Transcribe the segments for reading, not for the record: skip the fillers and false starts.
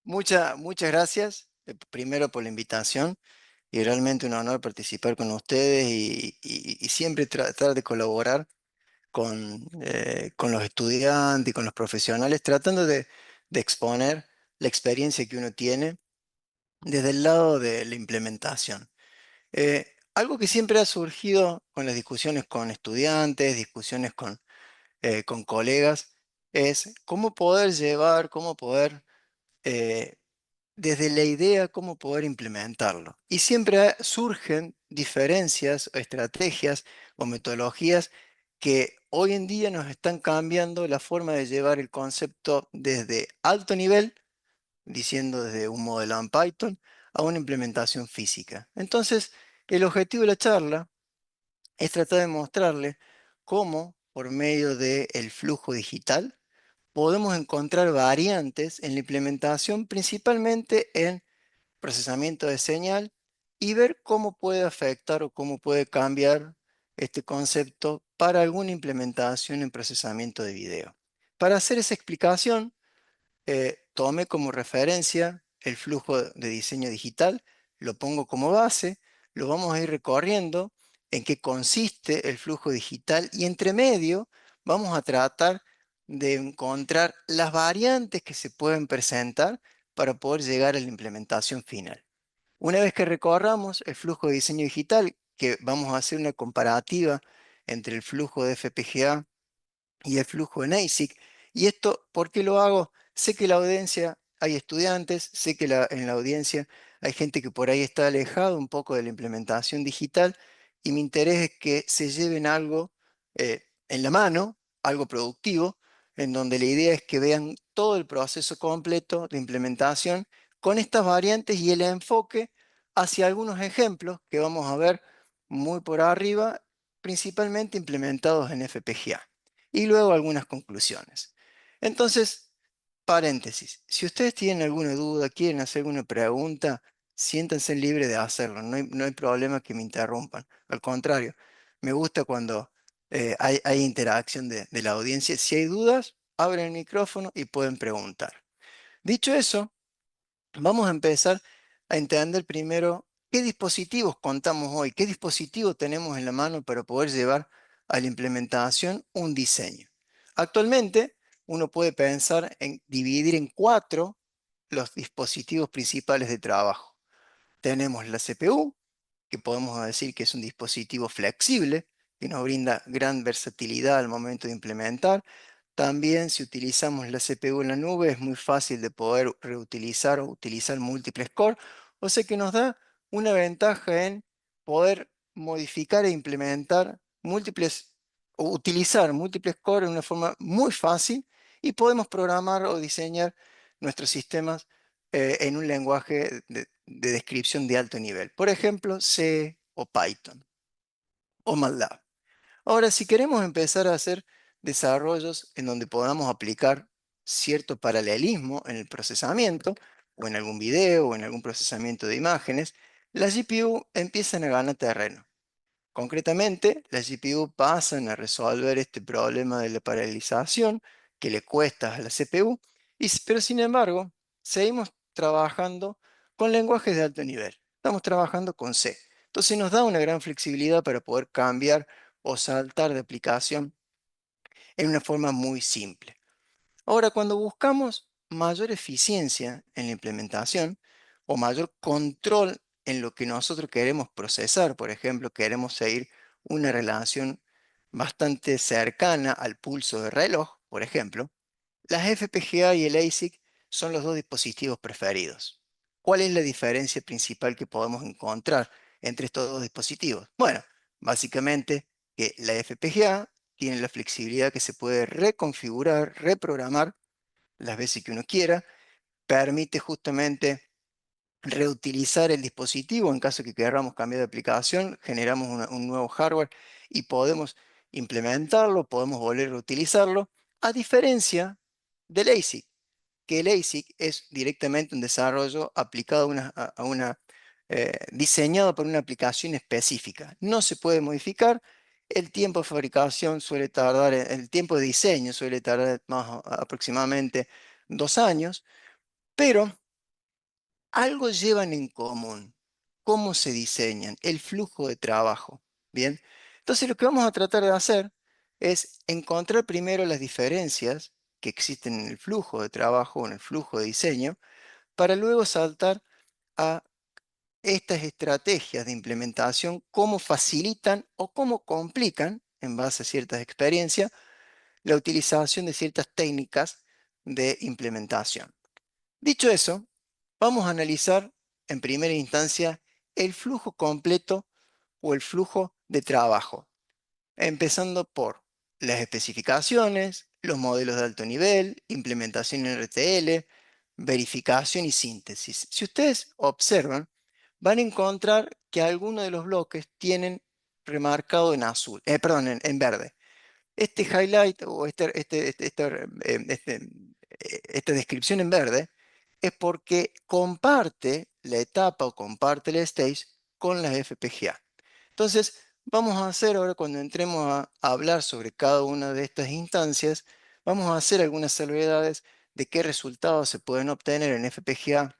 Muchas gracias, primero por la invitación y realmente un honor participar con ustedes y siempre tratar de colaborar con los estudiantes y con los profesionales, tratando de exponer la experiencia que uno tiene desde el lado de la implementación. Algo que siempre ha surgido con las discusiones con estudiantes, discusiones con colegas, es cómo poder llevar, cómo poder eh, desde la idea cómo poder implementarlo. Y siempre surgen diferencias o estrategias o metodologías que hoy en día nos están cambiando la forma de llevar el concepto desde alto nivel, diciendo desde un modelo en Python, a una implementación física. Entonces, el objetivo de la charla es tratar de mostrarle cómo, por medio del flujo digital, podemos encontrar variantes en la implementación, principalmente en procesamiento de señal y ver cómo puede afectar o cómo puede cambiar este concepto para alguna implementación en procesamiento de video. Para hacer esa explicación, tomé como referencia el flujo de diseño digital, lo pongo como base, lo vamos a ir recorriendo en qué consiste el flujo digital y entre medio vamos a tratar de encontrar las variantes que se pueden presentar para poder llegar a la implementación final. Una vez que recorramos el flujo de diseño digital, que vamos a hacer una comparativa entre el flujo de FPGA y el flujo en ASIC. ¿Y esto por qué lo hago? Sé que la audiencia, hay estudiantes, sé que en la audiencia hay gente que por ahí está alejado un poco de la implementación digital y mi interés es que se lleven algo en la mano, algo productivo, en donde la idea es que vean todo el proceso completo de implementación con estas variantes y el enfoque hacia algunos ejemplos que vamos a ver muy por arriba, principalmente implementados en FPGA y luego algunas conclusiones. Entonces, paréntesis, si ustedes tienen alguna duda, quieren hacer alguna pregunta, siéntanse libres de hacerlo, no hay problema que me interrumpan. Al contrario, me gusta cuando hay interacción de la audiencia. Si hay dudas, abren el micrófono y pueden preguntar. Dicho eso, vamos a empezar a entender primero qué dispositivos contamos hoy, qué dispositivo tenemos en la mano para poder llevar a la implementación un diseño. Actualmente, uno puede pensar en dividir en cuatro los dispositivos principales de trabajo. Tenemos la CPU, que podemos decir que es un dispositivo flexible, que nos brinda gran versatilidad al momento de implementar. También si utilizamos la CPU en la nube es muy fácil de poder reutilizar o utilizar múltiples core, o sea que nos da una ventaja en poder modificar e implementar múltiples o utilizar múltiples core de una forma muy fácil y podemos programar o diseñar nuestros sistemas en un lenguaje de descripción de alto nivel. Por ejemplo, C o Python o MATLAB. Ahora, si queremos empezar a hacer desarrollos en donde podamos aplicar cierto paralelismo en el procesamiento, o en algún video, o en algún procesamiento de imágenes, las GPU empiezan a ganar terreno. Concretamente, las GPU pasan a resolver este problema de la paralelización que le cuesta a la CPU, pero sin embargo, seguimos trabajando con lenguajes de alto nivel. Estamos trabajando con C. Entonces nos da una gran flexibilidad para poder cambiar o saltar de aplicación en una forma muy simple. Ahora, cuando buscamos mayor eficiencia en la implementación o mayor control en lo que nosotros queremos procesar, por ejemplo, queremos seguir una relación bastante cercana al pulso de reloj, por ejemplo, las FPGA y el ASIC son los dos dispositivos preferidos. ¿Cuál es la diferencia principal que podemos encontrar entre estos dos dispositivos? Bueno, básicamente que la FPGA tiene la flexibilidad que se puede reconfigurar, reprogramar las veces que uno quiera, permite justamente reutilizar el dispositivo en caso que queramos cambiar de aplicación, generamos un nuevo hardware y podemos implementarlo, podemos volver a utilizarlo, a diferencia del ASIC, que el ASIC es directamente un desarrollo aplicado diseñado para una aplicación específica. No se puede modificar, el tiempo de fabricación suele tardar, el tiempo de diseño suele tardar más aproximadamente 2 años, pero algo llevan en común. ¿Cómo se diseñan? El flujo de trabajo. Bien. Entonces lo que vamos a tratar de hacer es encontrar primero las diferencias que existen en el flujo de trabajo, en el flujo de diseño, para luego saltar a estas estrategias de implementación, cómo facilitan o cómo complican, en base a ciertas experiencias, la utilización de ciertas técnicas de implementación. Dicho eso, vamos a analizar en primera instancia el flujo completo o el flujo de trabajo, empezando por las especificaciones, los modelos de alto nivel, implementación en RTL, verificación y síntesis. Si ustedes observan, van a encontrar que algunos de los bloques tienen remarcado en azul, perdón, en verde. Este highlight o esta descripción en verde es porque comparte la etapa o comparte el stage con las FPGA. Entonces, vamos a hacer ahora cuando entremos a hablar sobre cada una de estas instancias, vamos a hacer algunas salvedades de qué resultados se pueden obtener en FPGA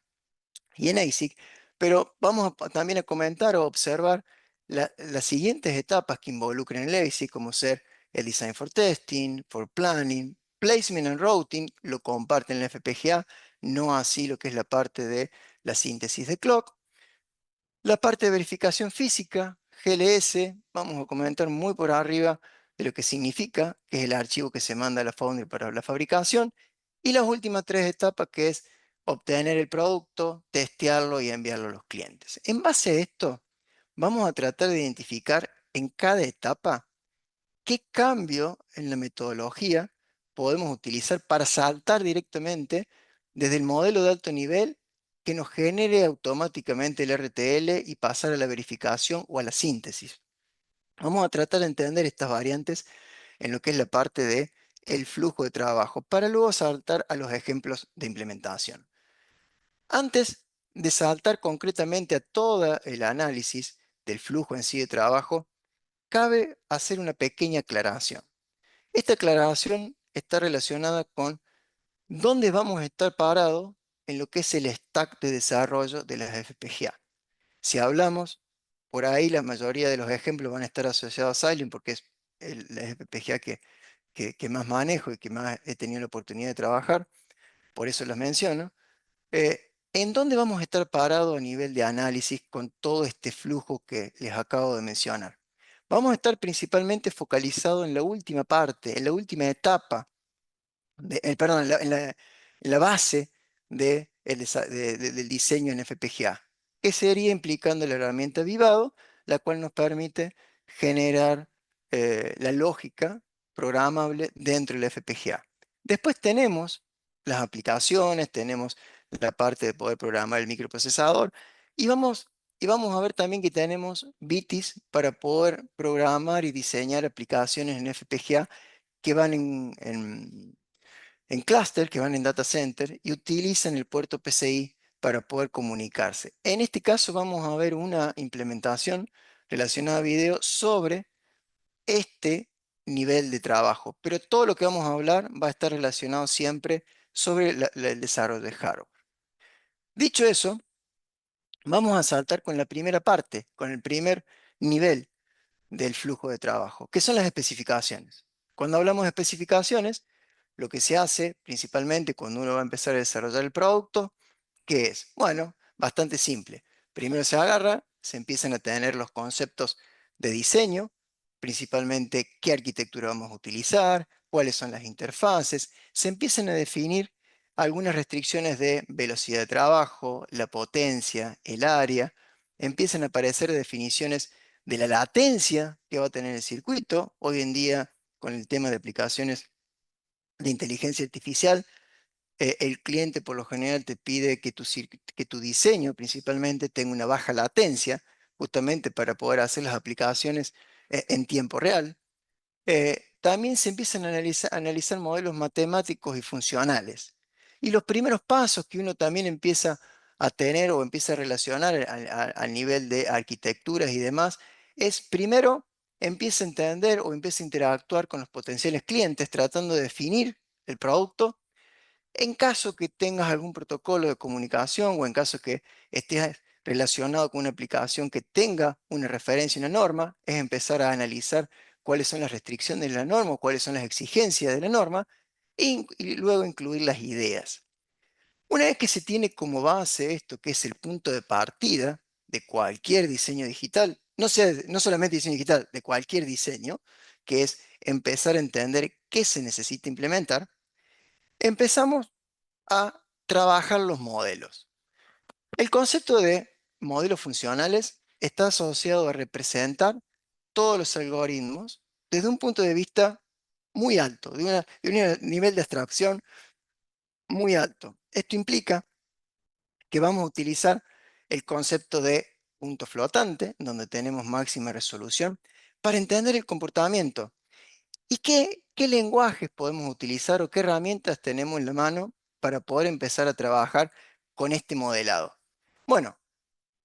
y en ASIC, pero vamos también a comentar o observar las siguientes etapas que involucran el ASIC, como ser el Design for Testing, for Planning, Placement and Routing, lo comparten en la FPGA, no así lo que es la parte de la síntesis de clock. La parte de verificación física, GLS, vamos a comentar muy por arriba de lo que significa, que es el archivo que se manda a la Foundry para la fabricación, y las últimas tres etapas, que es obtener el producto, testearlo y enviarlo a los clientes. En base a esto, vamos a tratar de identificar en cada etapa qué cambio en la metodología podemos utilizar para saltar directamente desde el modelo de alto nivel que nos genere automáticamente el RTL y pasar a la verificación o a la síntesis. Vamos a tratar de entender estas variantes en lo que es la parte de el flujo de trabajo, para luego saltar a los ejemplos de implementación. Antes de saltar concretamente a todo el análisis del flujo en sí de trabajo, cabe hacer una pequeña aclaración. Esta aclaración está relacionada con dónde vamos a estar parados en lo que es el stack de desarrollo de las FPGA. Si hablamos, por ahí la mayoría de los ejemplos van a estar asociados a Silent porque es la FPGA que más manejo y que más he tenido la oportunidad de trabajar, por eso los menciono. ¿En dónde vamos a estar parados a nivel de análisis con todo este flujo que les acabo de mencionar? Vamos a estar principalmente focalizados en la última parte, en la última etapa perdón, en la base del diseño en FPGA, que sería implicando la herramienta Vivado, la cual nos permite generar la lógica programable dentro del FPGA. Después tenemos las aplicaciones, tenemos la parte de poder programar el microprocesador y vamos a ver también que tenemos BITIS para poder programar y diseñar aplicaciones en FPGA que van en clúster, que van en data center y utilizan el puerto PCI para poder comunicarse. En este caso vamos a ver una implementación relacionada a video sobre este nivel de trabajo, pero todo lo que vamos a hablar va a estar relacionado siempre sobre el desarrollo de hardware. Dicho eso, vamos a saltar con la primera parte, con el primer nivel del flujo de trabajo, que son las especificaciones. Cuando hablamos de especificaciones, lo que se hace principalmente cuando uno va a empezar a desarrollar el producto, ¿qué es? Bueno, bastante simple. Primero se agarra, se empiezan a tener los conceptos de diseño, principalmente qué arquitectura vamos a utilizar, cuáles son las interfaces, se empiezan a definir algunas restricciones de velocidad de trabajo, la potencia, el área, empiezan a aparecer definiciones de la latencia que va a tener el circuito. Hoy en día, con el tema de aplicaciones de inteligencia artificial, el cliente por lo general te pide que tu diseño principalmente tenga una baja latencia, justamente para poder hacer las aplicaciones en tiempo real. También se empiezan a analizar modelos matemáticos y funcionales. Y los primeros pasos que uno también empieza a tener o empieza a relacionar al nivel de arquitecturas y demás, es primero empieza a entender o empieza a interactuar con los potenciales clientes tratando de definir el producto En caso que tengas algún protocolo de comunicación o en caso que estés relacionado con una aplicación que tenga una referencia a una norma, es empezar a analizar cuáles son las restricciones de la norma o cuáles son las exigencias de la norma y luego incluir las ideas. Una vez que se tiene como base esto, que es el punto de partida de cualquier diseño digital, no solamente diseño digital, de cualquier diseño, que es empezar a entender qué se necesita implementar, empezamos a trabajar los modelos. El concepto de modelos funcionales está asociado a representar todos los algoritmos desde un punto de vista muy alto, de un nivel de abstracción muy alto. Esto implica que vamos a utilizar el concepto de punto flotante, donde tenemos máxima resolución, para entender el comportamiento. ¿Y qué lenguajes podemos utilizar o qué herramientas tenemos en la mano para poder empezar a trabajar con este modelado? Bueno,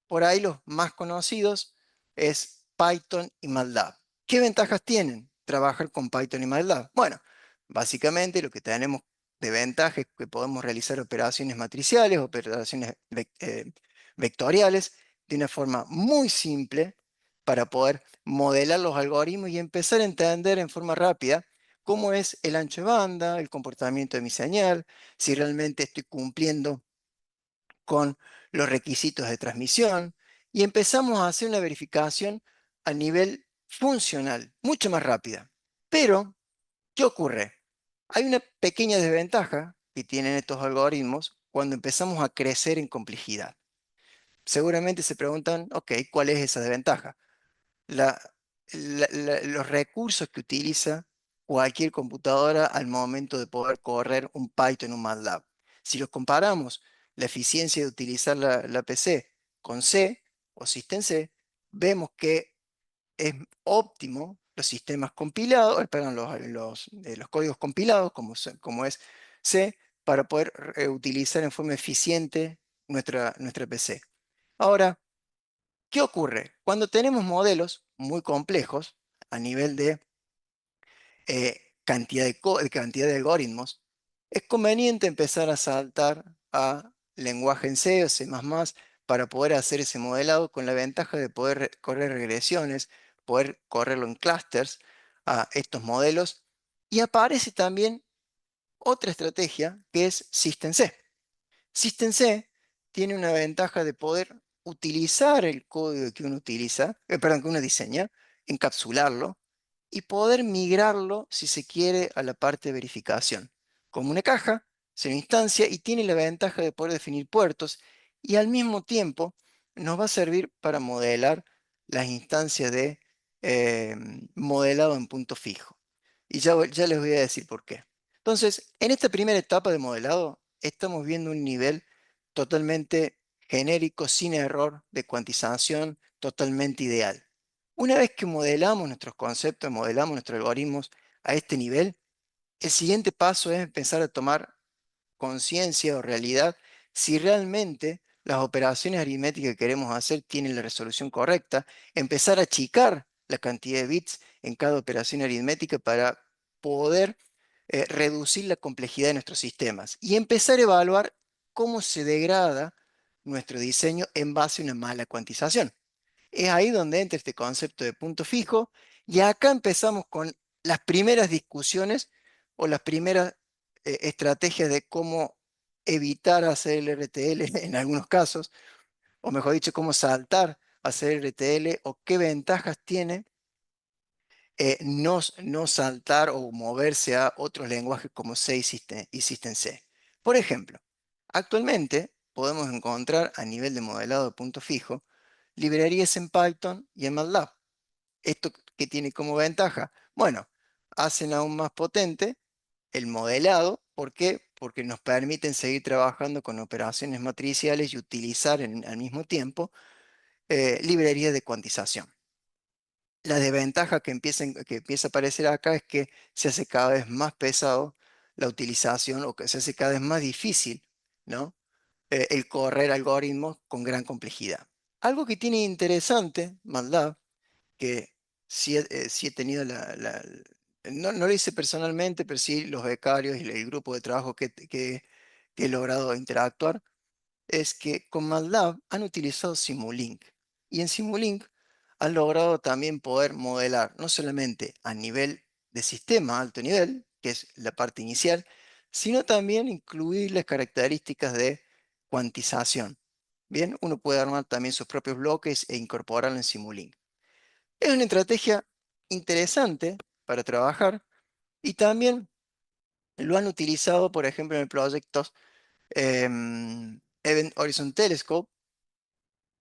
por ahí los más conocidos es Python y MATLAB. ¿Qué ventajas tienen trabajar con Python y MATLAB? Bueno, básicamente lo que tenemos de ventaja es que podemos realizar operaciones matriciales, operaciones vectoriales, de una forma muy simple para poder modelar los algoritmos y empezar a entender en forma rápida cómo es el ancho de banda, el comportamiento de mi señal, si realmente estoy cumpliendo con los requisitos de transmisión y empezamos a hacer una verificación a nivel funcional, mucho más rápida. Pero, ¿qué ocurre? Hay una pequeña desventaja que tienen estos algoritmos cuando empezamos a crecer en complejidad. Seguramente se preguntan, ok, ¿cuál es esa desventaja? la- los recursos que utiliza cualquier computadora al momento de poder correr un Python, un MATLAB. Si los comparamos la eficiencia de utilizar la PC con C o System C, vemos que es óptimo los sistemas compilados, perdón, los códigos compilados, como es C, para poder utilizar en forma eficiente nuestra PC. Ahora, ¿qué ocurre? Cuando tenemos modelos muy complejos a nivel de cantidad de algoritmos, es conveniente empezar a saltar a lenguaje en C o C++ para poder hacer ese modelado con la ventaja de poder correr regresiones, poder correrlo en clusters a estos modelos. Y aparece también otra estrategia que es System C. System C tiene una ventaja de poder utilizar el código que uno utiliza, perdón, que uno diseña, encapsularlo y poder migrarlo, si se quiere, a la parte de verificación. Como una caja, se lo instancia y tiene la ventaja de poder definir puertos y al mismo tiempo nos va a servir para modelar las instancias de eh, modelado en punto fijo. Y ya les voy a decir por qué. Entonces, en esta primera etapa de modelado, estamos viendo un nivel totalmente genérico, sin error, de cuantización, totalmente ideal. Una vez que modelamos nuestros conceptos, modelamos nuestros algoritmos a este nivel, el siguiente paso es empezar a tomar conciencia o realidad si realmente las operaciones aritméticas que queremos hacer tienen la resolución correcta, empezar a achicar la cantidad de bits en cada operación aritmética para poder reducir la complejidad de nuestros sistemas y empezar a evaluar cómo se degrada nuestro diseño en base a una mala cuantización. Es ahí donde entra este concepto de punto fijo y acá empezamos con las primeras discusiones o las primeras estrategias de cómo evitar hacer el RTL en algunos casos, o mejor dicho, cómo saltar a hacer RTL o qué ventajas tiene no saltar o moverse a otros lenguajes como C y System C. Por ejemplo, actualmente podemos encontrar a nivel de modelado de punto fijo librerías en Python y en MATLAB. ¿Esto qué tiene como ventaja? Bueno, hacen aún más potente el modelado. ¿Por qué? Porque nos permiten seguir trabajando con operaciones matriciales y utilizar al mismo tiempo librerías de cuantización. La desventaja que empieza a aparecer acá es que se hace cada vez más pesado la utilización o que se hace cada vez más difícil, ¿no? El correr algoritmos con gran complejidad. Algo que tiene interesante MATLAB, que sí he tenido no lo hice personalmente, pero sí los becarios y el grupo de trabajo que que he logrado interactuar es que con MATLAB han utilizado Simulink. Y en Simulink han logrado también poder modelar no solamente a nivel de sistema, alto nivel, que es la parte inicial, sino también incluir las características de cuantización. Bien, uno puede armar también sus propios bloques e incorporarlo en Simulink. Es una estrategia interesante para trabajar y también lo han utilizado, por ejemplo, en el proyecto Event Horizon Telescope,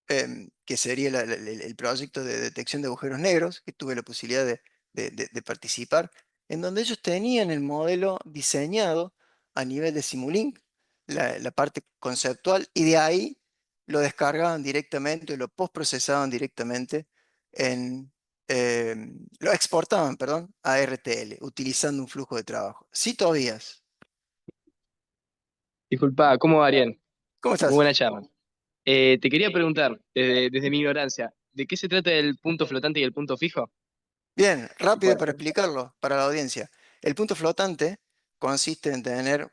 que sería el proyecto de detección de agujeros negros, que tuve la posibilidad de participar, en donde ellos tenían el modelo diseñado a nivel de Simulink, la parte conceptual, y de ahí lo descargaban directamente, lo postprocesaban directamente lo exportaban, perdón, a RTL, utilizando un flujo de trabajo. Sí, Tobías. Disculpa, ¿cómo va, Ariel? ¿Cómo Muy estás? buena charla. Te quería preguntar, desde mi ignorancia, ¿de qué se trata el punto flotante y el punto fijo? Bien, Si rápido puedes. para explicarlo para la audiencia. El punto flotante consiste en tener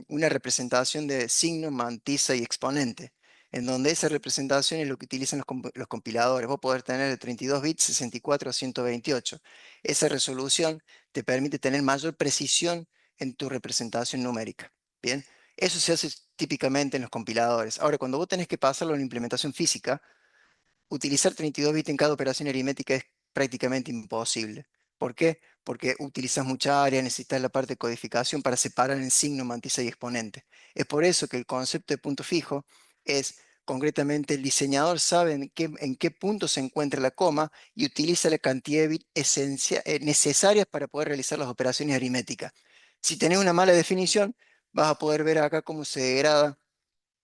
una representación de signo, mantisa y exponente, en donde esa representación es lo que utilizan los compiladores. Vos podés tener de 32 bits, 64 o 128. Esa resolución te permite tener mayor precisión en tu representación numérica. Bien, eso se hace típicamente en los compiladores. Ahora, cuando vos tenés que pasarlo a una implementación física, utilizar 32 bits en cada operación aritmética es prácticamente imposible. ¿Por qué? Porque utilizas mucha área, necesitas la parte de codificación para separar en signo, mantisa y exponente. Es por eso que el concepto de punto fijo es concretamente el diseñador sabe en qué punto se encuentra la coma y utiliza la cantidad de bits necesarias para poder realizar las operaciones aritméticas. Si tenés una mala definición, vas a poder ver acá cómo se degrada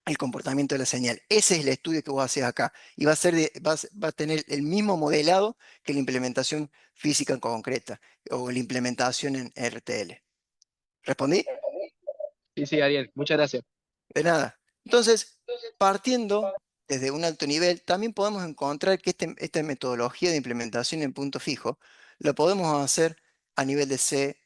el comportamiento de la señal. Ese es el estudio que vos haces acá. Y va a ser va a tener el mismo modelado que la implementación física concreta o la implementación en RTL. ¿Respondí? Sí, sí, Ariel, muchas gracias. De nada. Entonces, partiendo desde un alto nivel, también podemos encontrar que esta metodología de implementación en punto fijo la podemos hacer a nivel de C++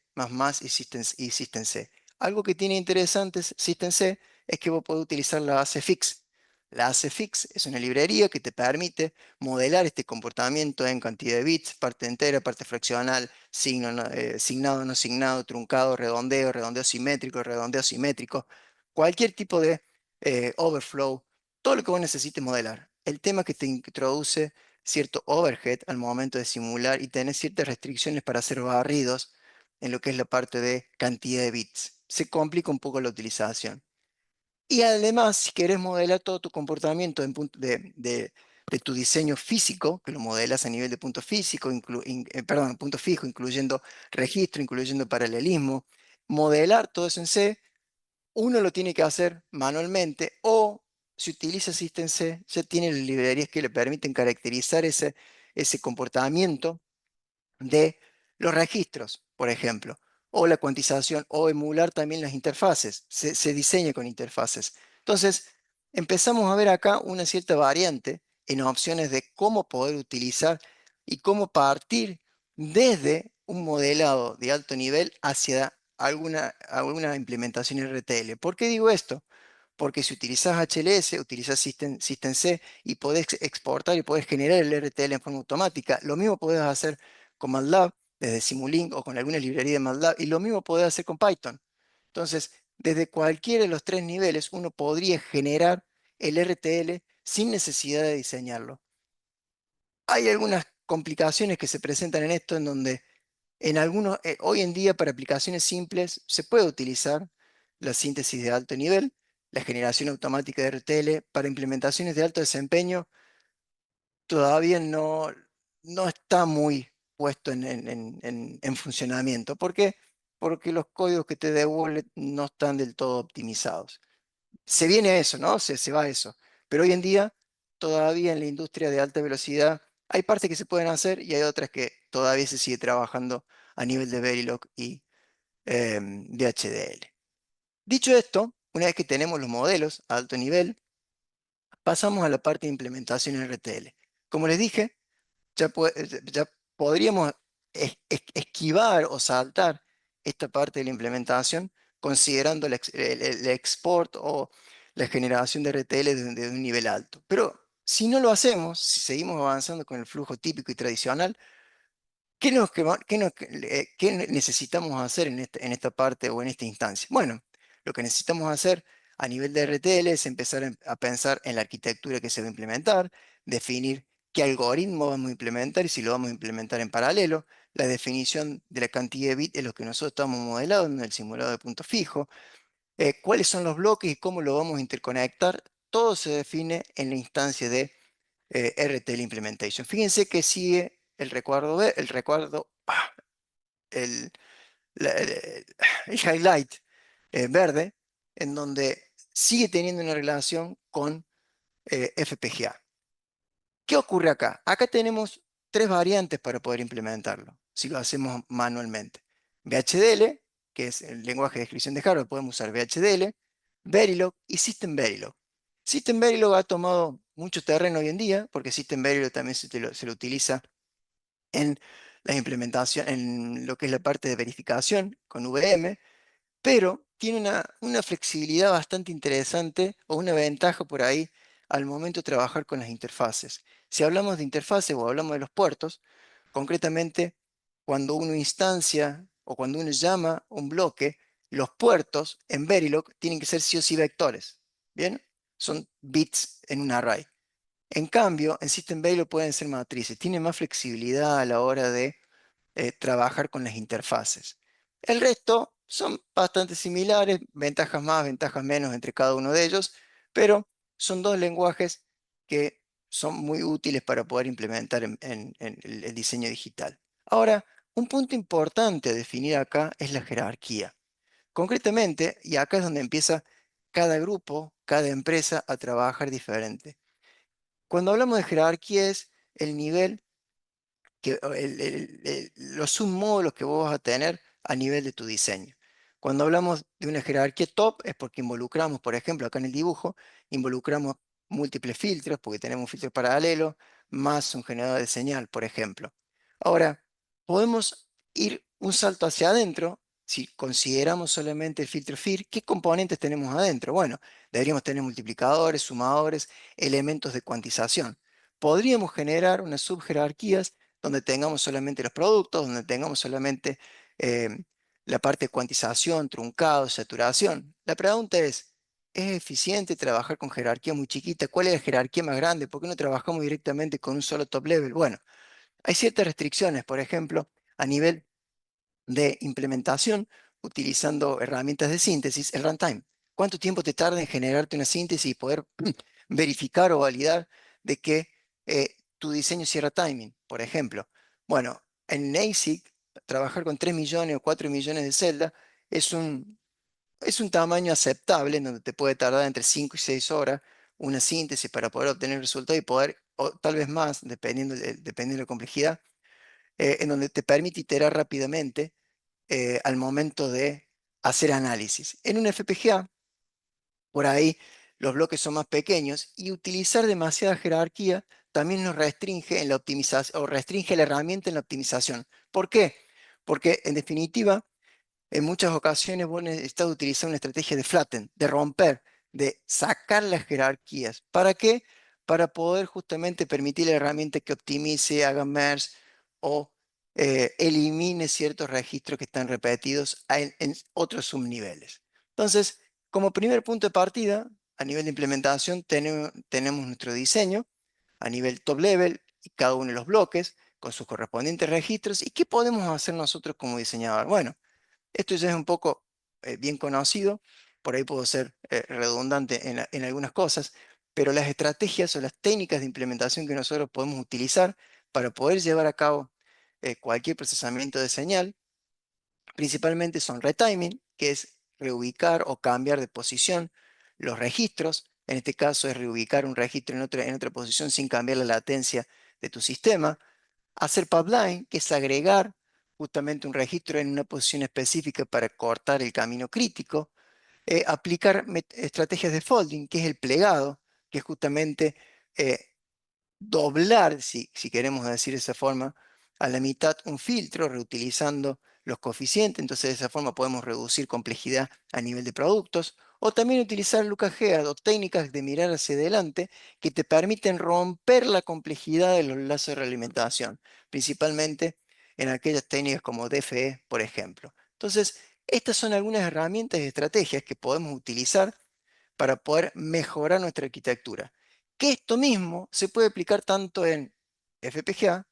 y System C. Algo que tiene interesante System C es que vos podés utilizar la ACFix. La ACFix es una librería que te permite modelar este comportamiento en cantidad de bits, parte entera, parte fraccional, signado, no signado, truncado, redondeo, redondeo simétrico, cualquier tipo de overflow, todo lo que vos necesites modelar. El tema es que te introduce cierto overhead al momento de simular y tenés ciertas restricciones para hacer barridos en lo que es la parte de cantidad de bits. Se complica un poco la utilización. Y además, si querés modelar todo tu comportamiento de tu diseño físico, que lo modelas a nivel de punto físico, perdón, punto fijo, incluyendo registro, incluyendo paralelismo, modelar todo eso en C, uno lo tiene que hacer manualmente o si utiliza System C, ya tiene las librerías que le permiten caracterizar ese comportamiento de los registros, por ejemplo, o la cuantización o emular también las interfaces. Se diseña con interfaces. Entonces, empezamos a ver acá una cierta variante en opciones de cómo poder utilizar y cómo partir desde un modelado de alto nivel hacia alguna implementación RTL. ¿Por qué digo esto? Porque si utilizas HLS, utilizas System C y podés exportar y podés generar el RTL en forma automática, lo mismo podés hacer con MATLAB, desde Simulink o con alguna librería de MATLAB, y lo mismo podés hacer con Python. Entonces, desde cualquiera de los tres niveles, uno podría generar el RTL sin necesidad de diseñarlo. Hay algunas complicaciones que se presentan en esto, en donde hoy en día para aplicaciones simples se puede utilizar la síntesis de alto nivel, la generación automática de RTL. Para implementaciones de alto desempeño todavía no está muy puesto en funcionamiento. ¿Por qué? Porque los códigos que te devuelve no están del todo optimizados. Se viene a eso, ¿no? Se va a eso. Pero hoy en día, todavía en la industria de alta velocidad, hay partes que se pueden hacer y hay otras que todavía se sigue trabajando a nivel de Verilog y de HDL. Dicho esto, una vez que tenemos los modelos a alto nivel, pasamos a la parte de implementación en RTL. Como les dije, ya podríamos esquivar o saltar esta parte de la implementación considerando el export o la generación de RTL de un nivel alto. Pero si no lo hacemos, si seguimos avanzando con el flujo típico y tradicional, ¿qué necesitamos hacer en esta parte o en esta instancia? Bueno, lo que necesitamos hacer a nivel de RTL es empezar a pensar en la arquitectura que se va a implementar, definir qué algoritmo vamos a implementar y si lo vamos a implementar en paralelo, la definición de la cantidad de bits en los que nosotros estamos modelados en el simulado de punto fijo, cuáles son los bloques y cómo lo vamos a interconectar. Todo se define en la instancia de RTL Implementation. Fíjense que sigue el recuerdo, el, el highlight verde, en donde sigue teniendo una relación con FPGA. ¿Qué ocurre acá? Acá tenemos tres variantes para poder implementarlo, si lo hacemos manualmente. VHDL, que es el lenguaje de descripción de hardware, podemos usar VHDL, Verilog y System Verilog. System Verilog ha tomado mucho terreno hoy en día, porque System Verilog también se lo utiliza en la implementación, en lo que es la parte de verificación con VM, pero tiene una flexibilidad bastante interesante o una ventaja por ahí al momento de trabajar con las interfaces. Si hablamos de interfaces o hablamos de los puertos, concretamente cuando uno instancia o cuando uno llama un bloque, los puertos en Verilog tienen que ser sí o sí vectores. ¿Bien? Son bits en un array. En cambio, en System Verilog pueden ser matrices. Tiene más flexibilidad a la hora de trabajar con las interfaces. El resto son bastante similares, ventajas más, ventajas menos entre cada uno de ellos, pero son dos lenguajes que son muy útiles para poder implementar en el diseño digital. Ahora, un punto importante a definir acá es la jerarquía. Concretamente, y acá es donde empieza cada grupo, cada empresa a trabajar diferente. Cuando hablamos de jerarquía es el nivel los submódulos que vos vas a tener a nivel de tu diseño. Cuando hablamos de una jerarquía top es porque involucramos, por ejemplo, acá en el dibujo, involucramos múltiples filtros, porque tenemos un filtro paralelo, más un generador de señal, por ejemplo. Ahora, podemos ir un salto hacia adentro, si consideramos solamente el filtro FIR, ¿qué componentes tenemos adentro? Bueno, deberíamos tener multiplicadores, sumadores, elementos de cuantización. Podríamos generar unas subjerarquías donde tengamos solamente los productos, donde tengamos solamente eh, la parte de cuantización, truncado, saturación. La pregunta ¿es eficiente trabajar con jerarquía muy chiquita? ¿Cuál es la jerarquía más grande? ¿Por qué no trabajamos directamente con un solo top level? Bueno, hay ciertas restricciones, por ejemplo, a nivel de implementación utilizando herramientas de síntesis, el runtime. ¿Cuánto tiempo te tarda en generarte una síntesis y poder verificar o validar de que tu diseño cierra timing, por ejemplo? Bueno, en ASIC, trabajar con 3 millones o 4 millones de celdas es un tamaño aceptable en donde te puede tardar entre 5 y 6 horas una síntesis para poder obtener el resultado y poder, o tal vez más, dependiendo de la complejidad, en donde te permite iterar rápidamente al momento de hacer análisis. En un FPGA, por ahí los bloques son más pequeños y utilizar demasiada jerarquía también nos restringe en la optimización o restringe la herramienta en la optimización. ¿Por qué? Porque en definitiva, en muchas ocasiones vos necesitas utilizar una estrategia de flatten, de romper, de sacar las jerarquías. ¿Para qué? Para poder justamente permitir a la herramienta que optimice, haga merge o elimine ciertos registros que están repetidos en otros subniveles. Entonces, como primer punto de partida, a nivel de implementación, tenemos nuestro diseño a nivel top level y cada uno de los bloques con sus correspondientes registros. ¿Y qué podemos hacer nosotros como diseñador? Bueno, esto ya es un poco bien conocido, por ahí puedo ser redundante en algunas cosas, pero las estrategias o las técnicas de implementación que nosotros podemos utilizar para poder llevar a cabo cualquier procesamiento de señal, principalmente son retiming, que es reubicar o cambiar de posición los registros. En este caso es reubicar un registro en otra posición sin cambiar la latencia de tu sistema. Hacer pipeline, que es agregar justamente un registro en una posición específica para cortar el camino crítico. Aplicar estrategias de folding, que es el plegado, que es justamente eh, doblar, si queremos decir de esa forma, a la mitad un filtro, reutilizando los coeficientes, entonces de esa forma podemos reducir complejidad a nivel de productos, o también utilizar LucaGear o técnicas de mirar hacia adelante que te permiten romper la complejidad de los lazos de realimentación, principalmente en aquellas técnicas como DFE, por ejemplo. Entonces, estas son algunas herramientas y estrategias que podemos utilizar para poder mejorar nuestra arquitectura. Que esto mismo se puede aplicar tanto en FPGA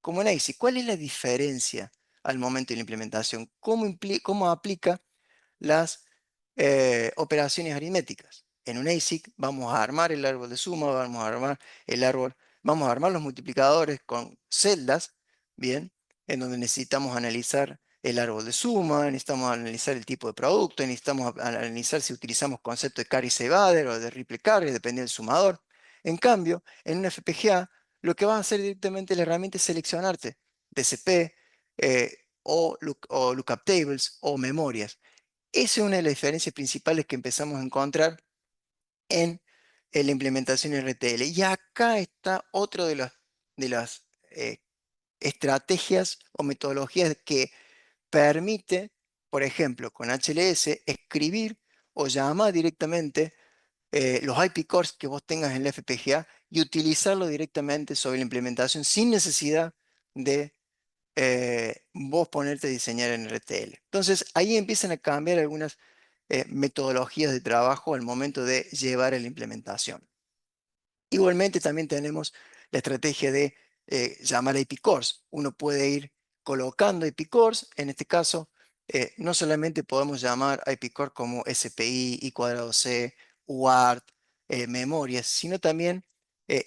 como en ASIC. ¿Cuál es la diferencia al momento de la implementación? ¿Cómo aplica las operaciones aritméticas? En un ASIC vamos a armar el árbol de suma, vamos a armar el árbol, vamos a armar los multiplicadores con celdas, ¿bien? En donde necesitamos analizar el árbol de suma, necesitamos analizar el tipo de producto, necesitamos analizar si utilizamos concepto de carry evader o de ripple carry, depende del sumador. En cambio, en un FPGA, lo que va a hacer directamente la herramienta es seleccionarte DCP o lookup tables o memorias. Esa es una de las diferencias principales que empezamos a encontrar en la implementación RTL. Y acá está otro de las estrategias o metodologías que permite, por ejemplo, con HLS, escribir o llamar directamente los IP cores que vos tengas en la FPGA y utilizarlo directamente sobre la implementación sin necesidad de vos ponerte a diseñar en RTL. Entonces ahí empiezan a cambiar algunas metodologías de trabajo al momento de llevar a la implementación. Igualmente también tenemos la estrategia de llamar IP cores. Uno puede ir colocando IP cores. En este caso, no solamente podemos llamar IP core como SPI, I cuadrado C, UART, memorias, sino también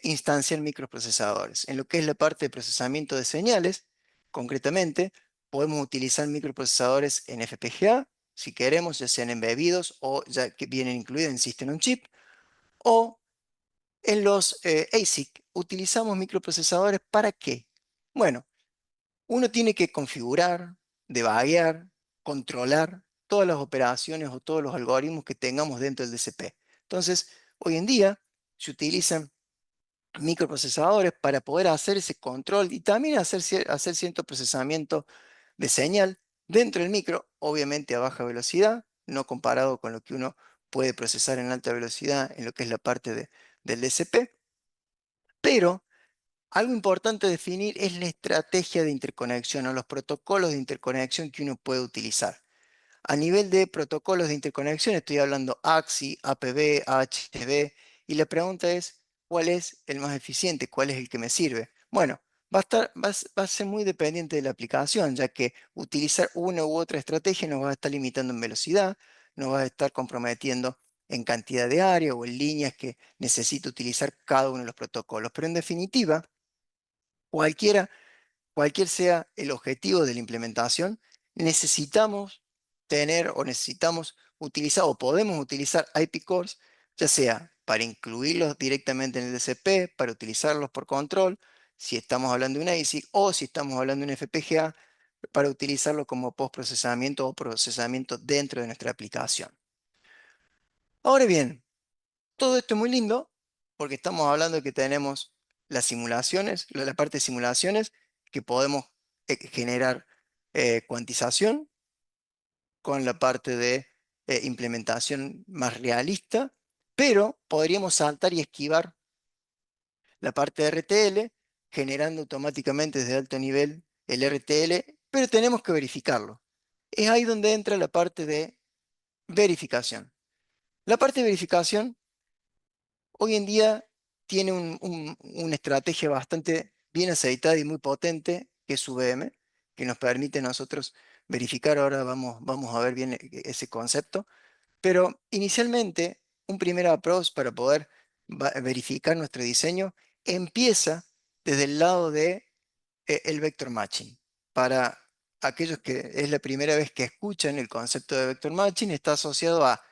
instanciar microprocesadores. En lo que es la parte de procesamiento de señales, concretamente, podemos utilizar microprocesadores en FPGA, si queremos, ya sean embebidos o ya que vienen incluidos en System on Chip, o en los ASIC utilizamos microprocesadores ¿para qué? Bueno, uno tiene que configurar, debuguear, controlar todas las operaciones o todos los algoritmos que tengamos dentro del DCP. Entonces, hoy en día se utilizan microprocesadores para poder hacer ese control y también hacer cierto procesamiento de señal dentro del micro, obviamente a baja velocidad, no comparado con lo que uno puede procesar en alta velocidad en lo que es la parte del DCP. Pero algo importante a definir es la estrategia de interconexión o los protocolos de interconexión que uno puede utilizar. A nivel de protocolos de interconexión estoy hablando AXI, APB, AHB, y la pregunta es, ¿cuál es el más eficiente? ¿Cuál es el que me sirve? Bueno, va a ser muy dependiente de la aplicación, ya que utilizar una u otra estrategia nos va a estar limitando en velocidad, nos va a estar comprometiendo en cantidad de área o en líneas que necesita utilizar cada uno de los protocolos. Pero en definitiva, cualquiera cualquier sea el objetivo de la implementación, necesitamos tener o necesitamos utilizar o podemos utilizar IP cores, ya sea para incluirlos directamente en el DCP, para utilizarlos por control, si estamos hablando de una ASIC o si estamos hablando de un FPGA, para utilizarlo como postprocesamiento o procesamiento dentro de nuestra aplicación. Ahora bien, todo esto es muy lindo porque estamos hablando de que tenemos las simulaciones, la parte de simulaciones, que podemos generar cuantización con la parte de implementación más realista, pero podríamos saltar y esquivar la parte de RTL, generando automáticamente desde alto nivel el RTL, pero tenemos que verificarlo. Es ahí donde entra la parte de verificación. La parte de verificación hoy en día tiene una estrategia bastante bien aceitada y muy potente, que es UVM, que nos permite a nosotros verificar. Ahora vamos a ver bien ese concepto. Pero inicialmente, un primer approach para poder verificar nuestro diseño empieza desde el lado de el vector matching. Para aquellos que es la primera vez que escuchan el concepto de vector matching, está asociado a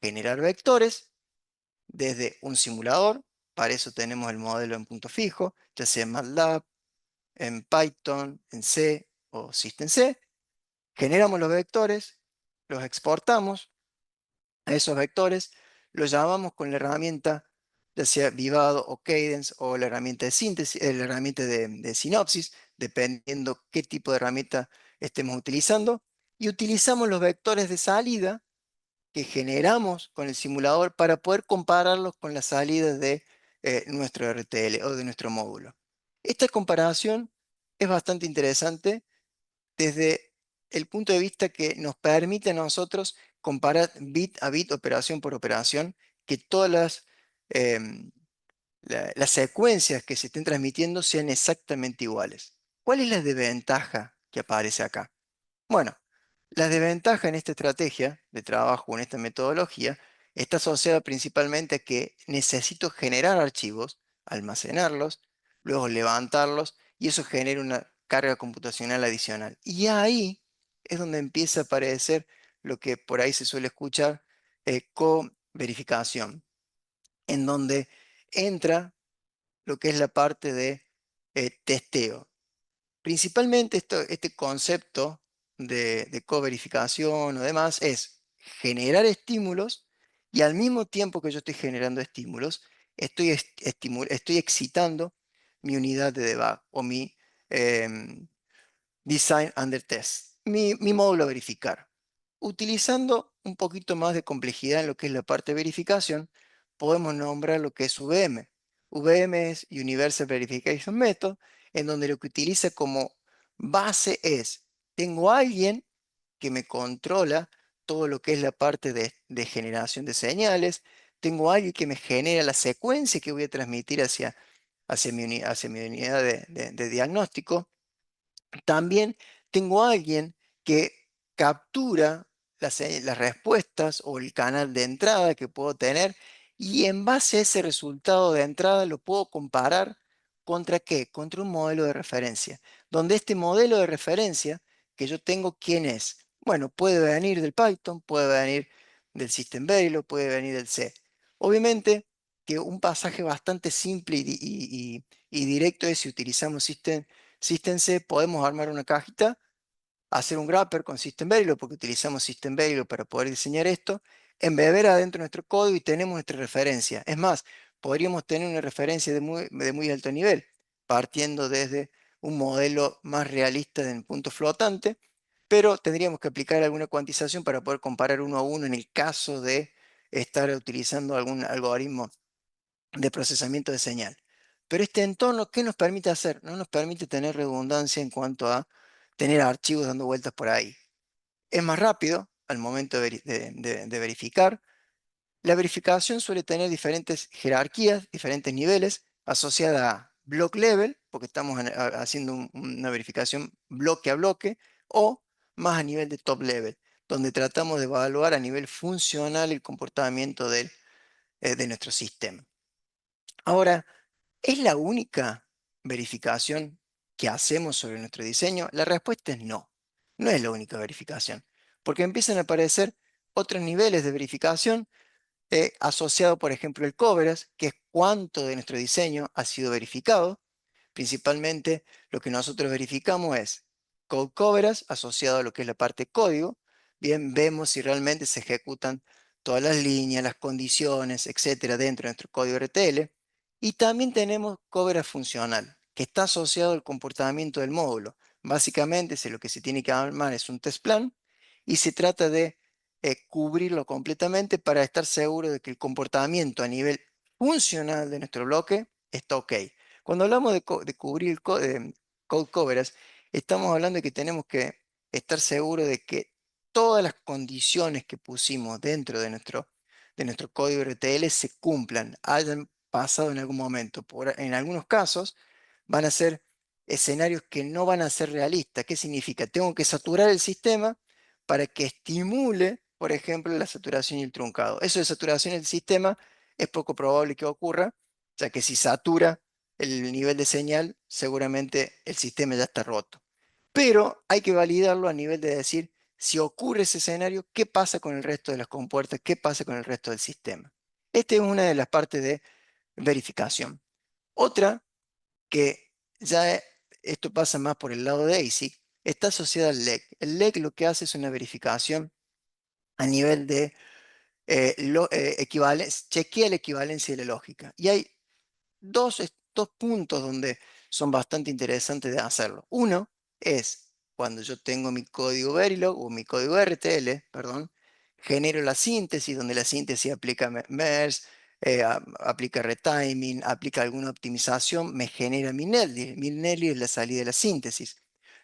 generar vectores desde un simulador. Para eso tenemos el modelo en punto fijo, ya sea en MATLAB, en Python, en C o System C. Generamos los vectores, los exportamos a esos vectores, los llamamos con la herramienta, ya sea Vivado o Cadence o la herramienta de síntesis, la herramienta de sinopsis, dependiendo qué tipo de herramienta estemos utilizando y utilizamos los vectores de salida que generamos con el simulador para poder compararlos con las salidas de nuestro RTL o de nuestro módulo. Esta comparación es bastante interesante desde el punto de vista que nos permite a nosotros comparar bit a bit, operación por operación, que todas em, las secuencias que se estén transmitiendo sean exactamente iguales. ¿Cuál es la desventaja que aparece acá? Bueno, la desventaja en esta estrategia de trabajo, en esta metodología, está asociada principalmente a que necesito generar archivos, almacenarlos, luego levantarlos y eso genera una carga computacional adicional. Y ahí es donde empieza a aparecer lo que por ahí se suele escuchar, co-verificación, en donde entra lo que es la parte de testeo. Principalmente este concepto de coverificación o demás es generar estímulos y al mismo tiempo que yo estoy generando estímulos, estoy excitando mi unidad de debug o mi em, design under test, mi módulo a verificar. Utilizando un poquito más de complejidad en lo que es la parte de verificación, podemos nombrar lo que es VM. VM es Universal Verification Method, en donde lo que utiliza como base es, tengo a alguien que me controla todo lo que es la parte de generación de señales, tengo a alguien que me genera la secuencia que voy a transmitir hacia mi unidad de diagnóstico, también tengo a alguien que captura las respuestas o el canal de entrada que puedo tener y en base a ese resultado de entrada lo puedo comparar contra qué, contra un modelo de referencia, donde este modelo de referencia que yo tengo, ¿quién es? Bueno, puede venir del Python, puede venir del System Verilog, puede venir del C. Obviamente que un pasaje bastante simple y directo es si utilizamos System C, podemos armar una cajita, hacer un wrapper con System Verilog, porque utilizamos System Verilog para poder diseñar esto, embeber adentro nuestro código y tenemos nuestra referencia. Es más, podríamos tener una referencia de muy alto nivel, partiendo desde un modelo más realista en punto flotante, pero tendríamos que aplicar alguna cuantización para poder comparar uno a uno en el caso de estar utilizando algún algoritmo de procesamiento de señal. Pero este entorno, ¿qué nos permite hacer? No nos permite tener redundancia en cuanto a tener archivos dando vueltas por ahí. Es más rápido al momento de verificar. La verificación suele tener diferentes jerarquías, diferentes niveles, asociada a block level, porque estamos haciendo una verificación bloque a bloque, o más a nivel de top level, donde tratamos de evaluar a nivel funcional el comportamiento de nuestro sistema. Ahora, ¿es la única verificación que hacemos sobre nuestro diseño? La respuesta es no. No es la única verificación, porque empiezan a aparecer otros niveles de verificación asociado, por ejemplo, el coverage, que es cuánto de nuestro diseño ha sido verificado. Principalmente lo que nosotros verificamos es code coverage asociado a lo que es la parte código. Bien, vemos si realmente se ejecutan todas las líneas, las condiciones, etcétera, dentro de nuestro código RTL. Y también tenemos coverage funcional, que está asociado al comportamiento del módulo. Básicamente, lo que se tiene que armar es un test plan y se trata de cubrirlo completamente para estar seguro de que el comportamiento a nivel funcional de nuestro bloque está ok. Cuando hablamos de cubrir code coverage, estamos hablando de que tenemos que estar seguros de que todas las condiciones que pusimos dentro de nuestro código RTL se cumplan, hayan pasado en algún momento. En algunos casos van a ser escenarios que no van a ser realistas. ¿Qué significa? Tengo que saturar el sistema para que estimule, por ejemplo, la saturación y el truncado. Eso de saturación del sistema es poco probable que ocurra, ya que si satura el nivel de señal, seguramente el sistema ya está roto. Pero hay que validarlo a nivel de decir, si ocurre ese escenario, ¿qué pasa con el resto de las compuertas? ¿Qué pasa con el resto del sistema? Esta es una de las partes de verificación. Otra, que ya esto pasa más por el lado de ASIC, está asociada al leg. El leg lo que hace es una verificación a nivel de chequea la equivalencia de la lógica. Y hay dos puntos donde son bastante interesantes de hacerlo. Uno es cuando yo tengo mi código Verilog o mi código RTL, perdón, genero la síntesis, donde la síntesis aplica MERS, aplica retiming, aplica alguna optimización, me genera mi NetList. Mi NetList es la salida de la síntesis.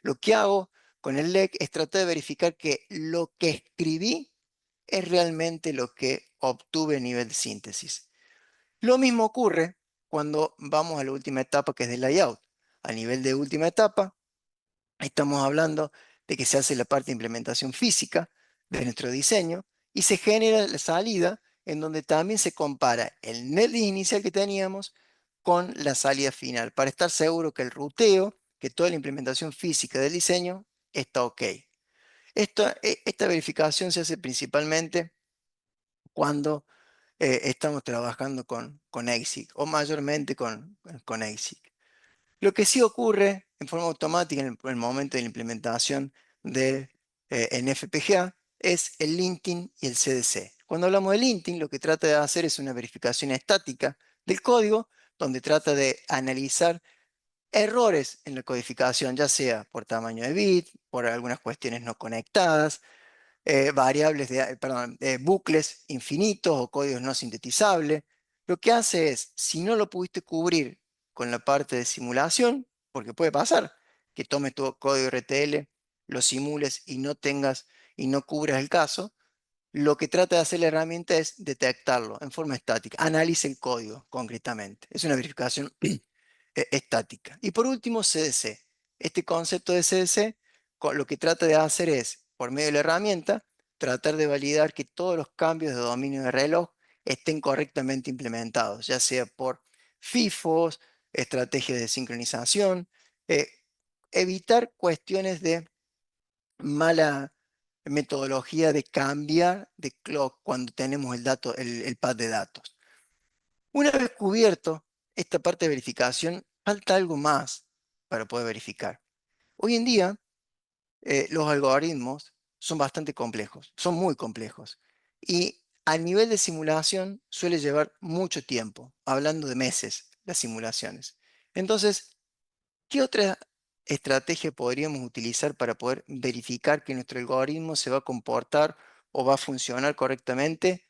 Lo que hago con el LEC es tratar de verificar que lo que escribí es realmente lo que obtuve a nivel de síntesis. Lo mismo ocurre cuando vamos a la última etapa, que es del layout. A nivel de última etapa, estamos hablando de que se hace la parte de implementación física de nuestro diseño y se genera la salida en donde también se compara el netlist inicial que teníamos con la salida final, para estar seguro que el ruteo, que toda la implementación física del diseño está ok. Esta verificación se hace principalmente cuando estamos trabajando con ASIC o mayormente con ASIC. Lo que sí ocurre en forma automática en el momento de la implementación de en FPGA es el linting y el CDC. Cuando hablamos de linting, lo que trata de hacer es una verificación estática del código, donde trata de analizar errores en la codificación, ya sea por tamaño de bit, por algunas cuestiones no conectadas, variables perdón, bucles infinitos o códigos no sintetizables. Lo que hace es, si no lo pudiste cubrir con la parte de simulación, porque puede pasar que tomes tu código RTL, lo simules y no tengas y no cubras el caso, lo que trata de hacer la herramienta es detectarlo en forma estática. Analiza el código concretamente. Es una verificación estática. Y por último, CDC. Este concepto de CDC lo que trata de hacer es, por medio de la herramienta, tratar de validar que todos los cambios de dominio de reloj estén correctamente implementados, ya sea por FIFOs, estrategias de sincronización, eh, evitar cuestiones de mala metodología de cambiar de clock cuando tenemos el dato, el pad de datos. Una vez cubierto esta parte de verificación, falta algo más para poder verificar. Hoy en día, los algoritmos son bastante complejos, son muy complejos. Y a nivel de simulación suele llevar mucho tiempo, hablando de meses, las simulaciones. Entonces, ¿qué otra estrategia podríamos utilizar para poder verificar que nuestro algoritmo se va a comportar o va a funcionar correctamente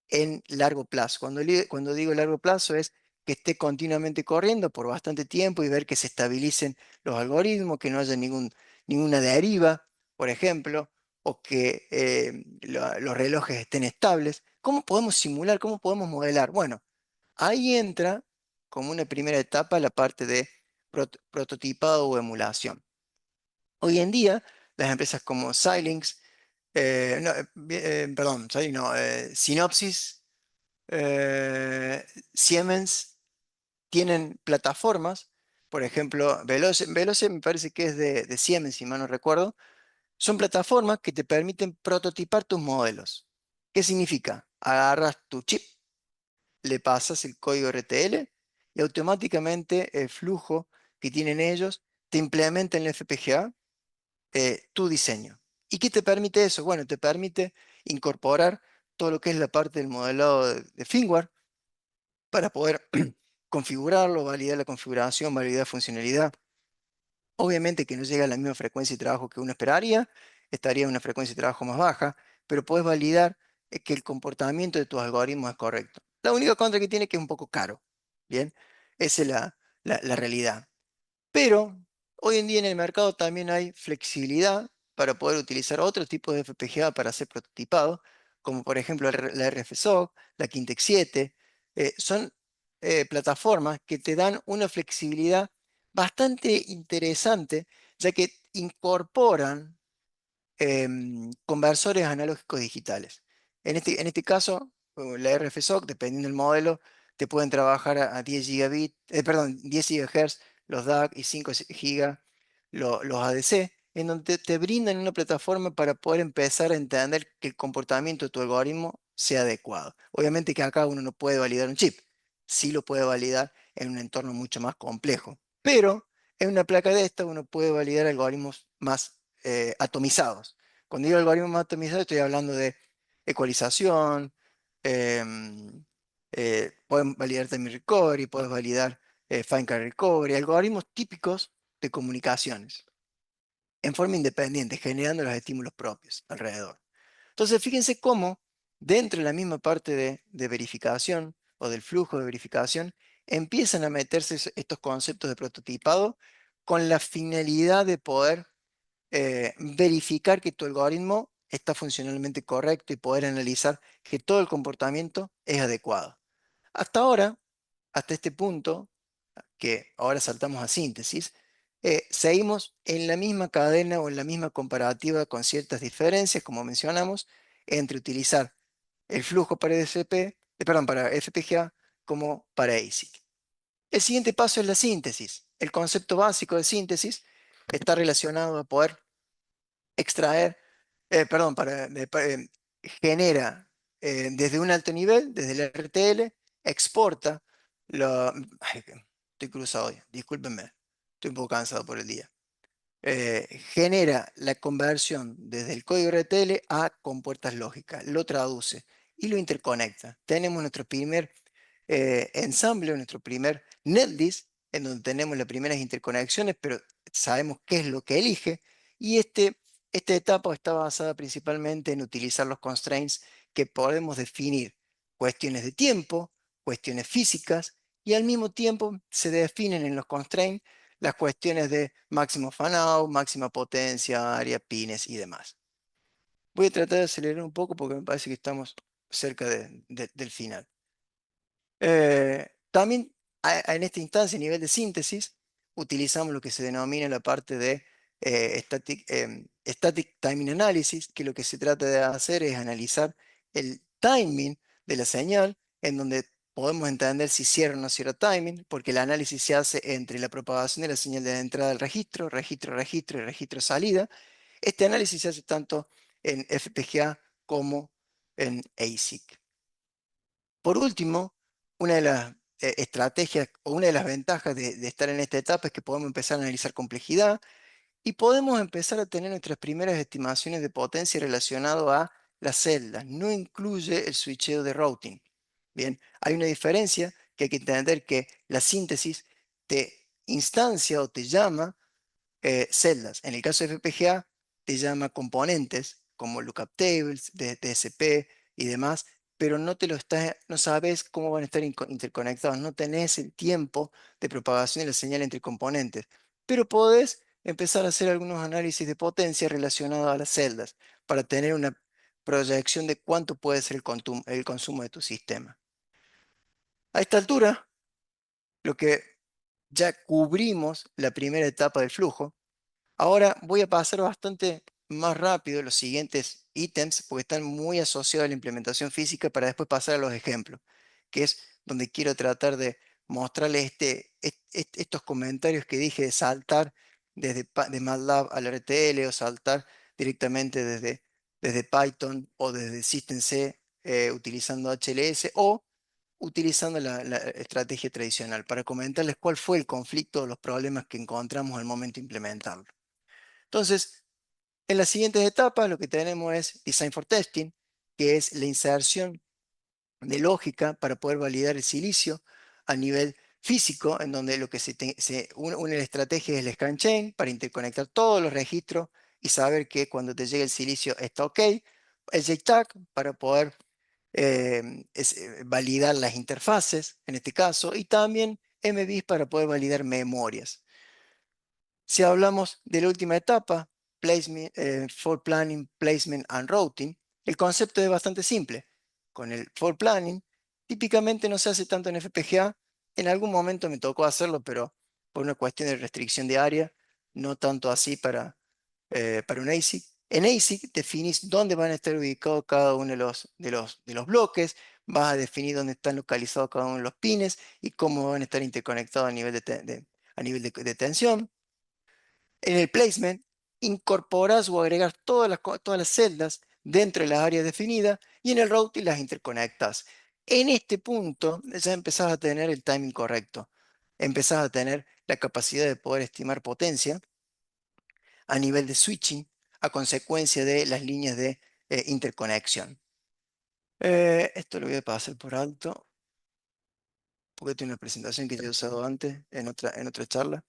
en largo plazo? Cuando digo largo plazo es que esté continuamente corriendo por bastante tiempo y ver que se estabilicen los algoritmos, que no haya ninguna deriva, por ejemplo, o que los relojes estén estables. ¿Cómo podemos simular? ¿Cómo podemos modelar? Bueno, ahí entra como una primera etapa la parte de prototipado o emulación. Hoy en día, las empresas como Xilinx, no, perdón, Xilinx no, Synopsys, eh, Siemens tienen plataformas, por ejemplo, Veloce me parece que es de Siemens, si mal no recuerdo, son plataformas que te permiten prototipar tus modelos. ¿Qué significa? Agarras tu chip, le pasas el código RTL y automáticamente el flujo que tienen ellos te implementa en el FPGA tu diseño. ¿Y qué te permite eso? Bueno, te permite incorporar todo lo que es la parte del modelado de firmware para poder configurarlo, validar la configuración, validar funcionalidad. Obviamente que no llega a la misma frecuencia de trabajo que uno esperaría, estaría en una frecuencia de trabajo más baja, pero puedes validar que el comportamiento de tus algoritmos es correcto. La única contra que tiene es que es un poco caro, ¿bien? Esa es la realidad. Pero hoy en día en el mercado también hay flexibilidad para poder utilizar otros tipos de FPGA para hacer prototipado, como por ejemplo la RFSOC, la Kintex 7. Son plataformas que te dan una flexibilidad bastante interesante, ya que incorporan conversores analógicos digitales. En este caso, la RFSOC, dependiendo del modelo, te pueden trabajar a 10 gigabit, perdón, 10 GHz los DAC y 5 GB los ADC, en donde te brindan una plataforma para poder empezar a entender que el comportamiento de tu algoritmo sea adecuado. Obviamente que acá uno no puede validar un chip, sí lo puede validar en un entorno mucho más complejo, pero en una placa de esta uno puede validar algoritmos más atomizados. Cuando digo algoritmos más atomizados estoy hablando de ecualización, em, pueden validar time recovery, puedes validar fine carrier recovery, algoritmos típicos de comunicaciones. en forma independiente, generando los estímulos propios alrededor. Entonces, fíjense cómo dentro de la misma parte de verificación o del flujo de verificación, empiezan a meterse estos conceptos de prototipado con la finalidad de poder verificar que tu algoritmo está funcionalmente correcto y poder analizar que todo el comportamiento es adecuado. Hasta ahora, hasta este punto, que ahora saltamos a síntesis, seguimos en la misma cadena o en la misma comparativa con ciertas diferencias, como mencionamos, entre utilizar el flujo para perdón, para FPGA como para ASIC. El siguiente paso es la síntesis. El concepto básico de síntesis está relacionado a poder extraer, perdón, genera desde un alto nivel, desde el RTL, exporta, ay, estoy cruzado hoy, discúlpenme, estoy un poco cansado por el día. Genera la conversión desde el código RTL a compuertas lógicas, lo traduce y lo interconecta. Tenemos nuestro primer ensamble, nuestro primer netlist, en donde tenemos las primeras interconexiones, pero sabemos qué es lo que elige. Y esta etapa está basada principalmente en utilizar los constraints que podemos definir cuestiones de tiempo, cuestiones físicas, y al mismo tiempo se definen en los constraints las cuestiones de máximo fan-out, máxima potencia, área, pines y demás. Voy a tratar de acelerar un poco porque me parece que estamos cerca del final. También en esta instancia, a nivel de síntesis, utilizamos lo que se denomina la parte de Static Timing Analysis, que lo que se trata de hacer es analizar el timing de la señal, en donde podemos entender si cierra o no cierra timing, porque el análisis se hace entre la propagación de la señal de entrada del registro, registro y registro salida. Este análisis se hace tanto en FPGA como en ASIC. Por último, una de las estrategias o una de las ventajas de estar en esta etapa es que podemos empezar a analizar complejidad y podemos empezar a tener nuestras primeras estimaciones de potencia relacionado a las celdas. No incluye el switcheo de routing. Bien, hay una diferencia que hay que entender que la síntesis te instancia o te llama celdas. En el caso de FPGA, te llama componentes como lookup tables, DSP y demás, pero no sabes cómo van a estar interconectados, no tenés el tiempo de propagación de la señal entre componentes, pero podés empezar a hacer algunos análisis de potencia relacionados a las celdas para tener una proyección de cuánto puede ser el consumo de tu sistema. A esta altura, lo que ya cubrimos la primera etapa del flujo. Ahora voy a pasar bastante más rápido los siguientes ítems porque están muy asociados a la implementación física para después pasar a los ejemplos, que es donde quiero tratar de mostrarles estos comentarios que dije de saltar de MATLAB al RTL o saltar directamente desde Python o desde System.C utilizando HLS o utilizando la estrategia tradicional para comentarles cuál fue el conflicto o los problemas que encontramos al momento de implementarlo. Entonces, en las siguientes etapas lo que tenemos es Design for Testing, que es la inserción de lógica para poder validar el silicio a nivel físico, en donde lo que una de las estrategias es el scan chain para interconectar todos los registros y saber que cuando te llegue el silicio está ok. El JTAG para poder validar las interfaces, en este caso, y también MBIS para poder validar memorias. Si hablamos de la última etapa, for planning, placement and routing, el concepto es bastante simple. Con el for planning, típicamente no se hace tanto en FPGA. En algún momento me tocó hacerlo, pero por una cuestión de restricción de área, no tanto así para un ASIC. En ASIC definís dónde van a estar ubicados cada uno de los bloques, vas a definir dónde están localizados cada uno de los pines y cómo van a estar interconectados a nivel de tensión. En el placement, incorporas o agregas todas las celdas dentro de las áreas definidas y en el routing las interconectas. En este punto ya empezás a tener el timing correcto. Empezás a tener la capacidad de poder estimar potencia a nivel de switching a consecuencia de las líneas de interconexión. Esto lo voy a pasar por alto porque tengo una presentación que ya he usado antes en otra charla.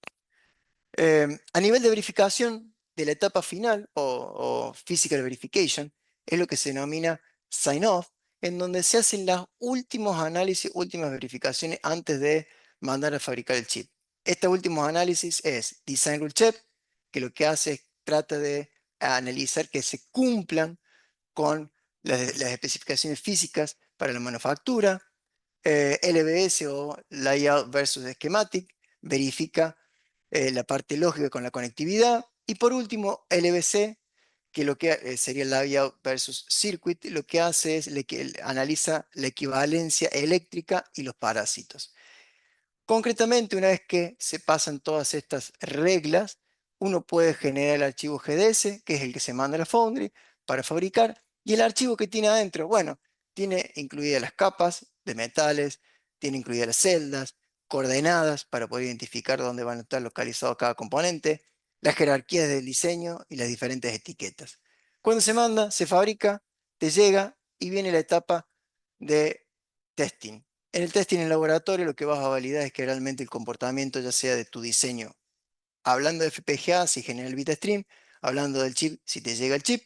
A nivel de verificación de la etapa final o physical verification es lo que se denomina sign-off, en donde se hacen los últimos análisis, últimas verificaciones antes de mandar a fabricar el chip. Estos últimos análisis es Design Rule Check, que lo que hace es trata de analizar que se cumplan con las especificaciones físicas para la manufactura. LBS o Layout versus Schematic verifica la parte lógica con la conectividad. Y por último, LBC, que lo que sería Layout versus Circuit, lo que hace es que analiza la equivalencia eléctrica y los parásitos. Concretamente, una vez que se pasan todas estas reglas, uno puede generar el archivo GDS, que es el que se manda a la Foundry para fabricar, y el archivo que tiene adentro, bueno, tiene incluidas las capas de metales, tiene incluidas las celdas, coordenadas para poder identificar dónde van a estar localizados cada componente, las jerarquías del diseño y las diferentes etiquetas. Cuando se manda, se fabrica, te llega y viene la etapa de testing. En el testing en laboratorio lo que vas a validar es que realmente el comportamiento ya sea de tu diseño, hablando de FPGA si genera el bitstream, hablando del chip si te llega el chip,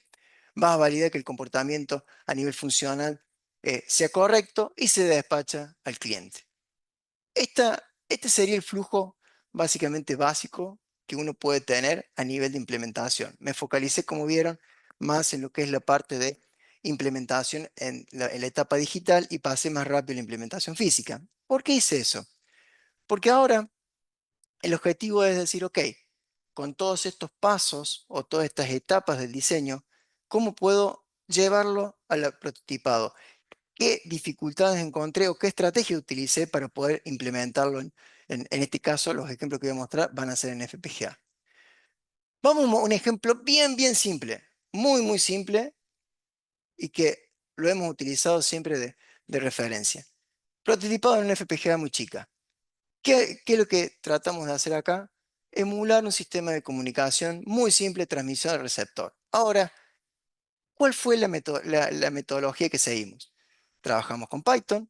vas a validar que el comportamiento a nivel funcional sea correcto y se despacha al cliente. Este sería el flujo básicamente básico que uno puede tener a nivel de implementación. Me focalicé, como vieron, más en lo que es la parte de implementación en la etapa digital y pasé más rápido a la implementación física. ¿Por qué hice eso? Porque ahora el objetivo es decir, ok, con todos estos pasos o todas estas etapas del diseño, ¿cómo puedo llevarlo al prototipado? ¿Qué dificultades encontré o qué estrategia utilicé para poder implementarlo en este caso? Los ejemplos que voy a mostrar van a ser en FPGA. Vamos a un ejemplo bien simple, muy simple y que lo hemos utilizado siempre de referencia. Prototipado en una FPGA muy chica. ¿Qué es lo que tratamos de hacer acá? Emular un sistema de comunicación muy simple, transmisión al receptor. Ahora, ¿cuál fue la metodología que seguimos? Trabajamos con Python,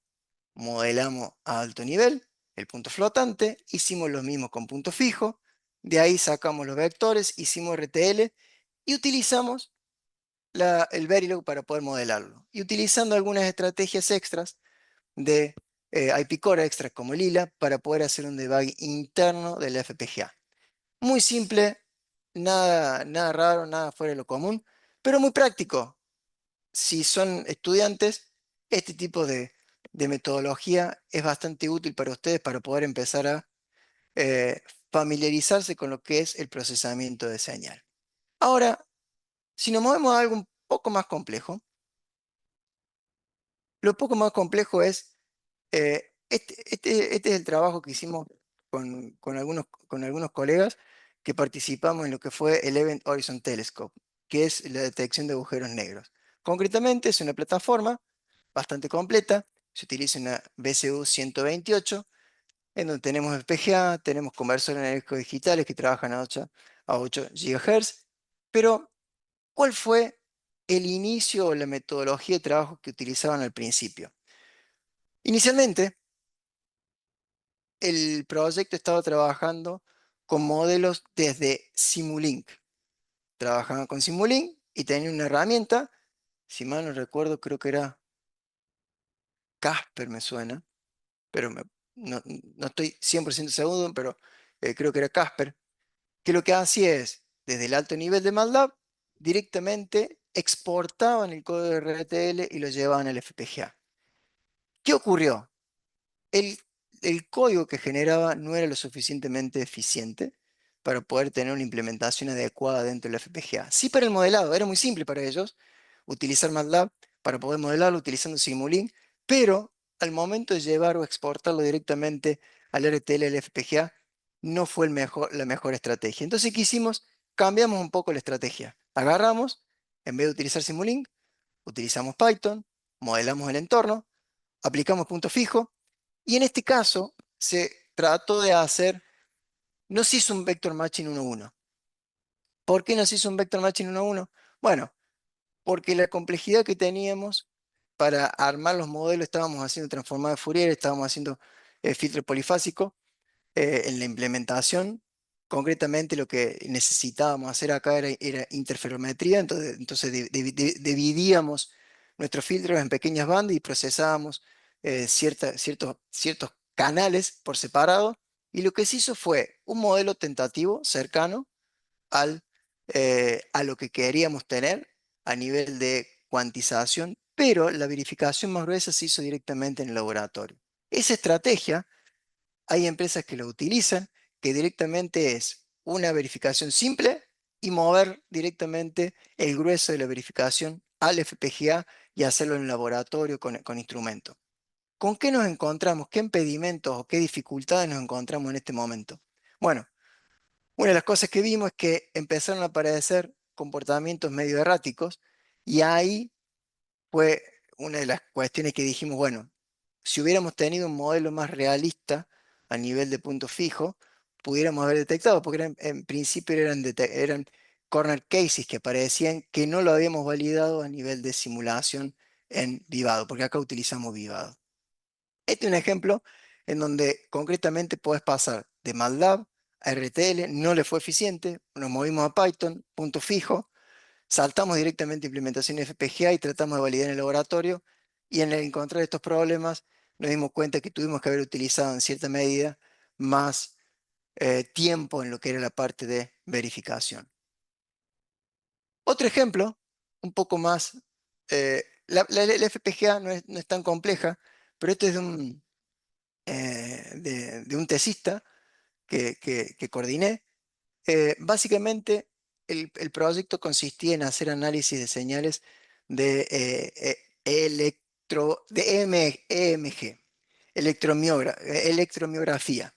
modelamos a alto nivel el punto flotante, hicimos lo mismo con punto fijo, de ahí sacamos los vectores, hicimos RTL y utilizamos el Verilog para poder modelarlo. Y utilizando algunas estrategias extras de IP Core extras como Lila para poder hacer un debug interno del FPGA. Muy simple, nada raro, nada fuera de lo común, pero muy práctico. Si son estudiantes, este tipo de metodología es bastante útil para ustedes para poder empezar a eh, familiarizarse con lo que es el procesamiento de señal. Ahora, si nos movemos a algo un poco más complejo, lo poco más complejo es, este es el trabajo que hicimos con algunos colegas que participamos en lo que fue el Event Horizon Telescope, que es la detección de agujeros negros. Concretamente es una plataforma bastante completa, se utiliza una BCU 128, en donde tenemos FPGA, tenemos conversores analógicos digitales que trabajan a 8 GHz, pero ¿cuál fue el inicio o la metodología de trabajo que utilizaban al principio? Inicialmente, el proyecto estaba trabajando con modelos desde Simulink. Trabajaban con Simulink y tenían una herramienta, si mal no recuerdo, creo que era Casper, me suena, pero no estoy 100% seguro, pero creo que era Casper, que lo que hacía es, desde el alto nivel de MATLAB, directamente exportaban el código RTL y lo llevaban al FPGA. ¿Qué ocurrió? el, el código que generaba no era lo suficientemente eficiente para poder tener una implementación adecuada dentro del FPGA. Sí para el modelado, era muy simple para ellos utilizar MATLAB para poder modelarlo utilizando Simulink, pero al momento de llevar o exportarlo directamente al RTL del FPGA, no fue la mejor estrategia. Entonces, ¿qué hicimos? Cambiamos un poco la estrategia. Agarramos, en vez de utilizar Simulink, utilizamos Python, modelamos el entorno, aplicamos punto fijo, y en este caso se trató de hacer, no se hizo un vector matching 1-1. ¿Por qué no se hizo un vector matching 1-1? Bueno, porque la complejidad que teníamos para armar los modelos, estábamos haciendo transformadas de Fourier, estábamos haciendo filtro polifásico en la implementación Concretamente lo que necesitábamos hacer acá era interferometría, entonces dividíamos nuestros filtros en pequeñas bandas y procesábamos ciertos canales por separado. Y lo que se hizo fue un modelo tentativo cercano a lo que queríamos tener a nivel de cuantización, pero la verificación más gruesa se hizo directamente en el laboratorio. Esa estrategia, hay empresas que lo utilizan, que directamente es una verificación simple y mover directamente el grueso de la verificación al FPGA y hacerlo en el laboratorio con instrumentos. ¿Con qué nos encontramos? ¿Qué impedimentos o qué dificultades nos encontramos en este momento? Bueno, una de las cosas que vimos es que empezaron a aparecer comportamientos medio erráticos y ahí fue una de las cuestiones que dijimos, bueno, si hubiéramos tenido un modelo más realista a nivel de punto fijo, pudiéramos haber detectado, porque en principio eran corner cases que parecían que no lo habíamos validado a nivel de simulación en Vivado, porque acá utilizamos Vivado. Este es un ejemplo en donde concretamente puedes pasar de MATLAB a RTL, no le fue eficiente, nos movimos a Python, punto fijo, saltamos directamente a implementación FPGA y tratamos de validar en el laboratorio, y en el encontrar estos problemas nos dimos cuenta que tuvimos que haber utilizado en cierta medida más tiempo en lo que era la parte de verificación. Otro ejemplo, un poco más, la FPGA no es tan compleja, pero este es de un tesista que coordiné. Básicamente, el proyecto consistía en hacer análisis de señales de EMG, electromiografía.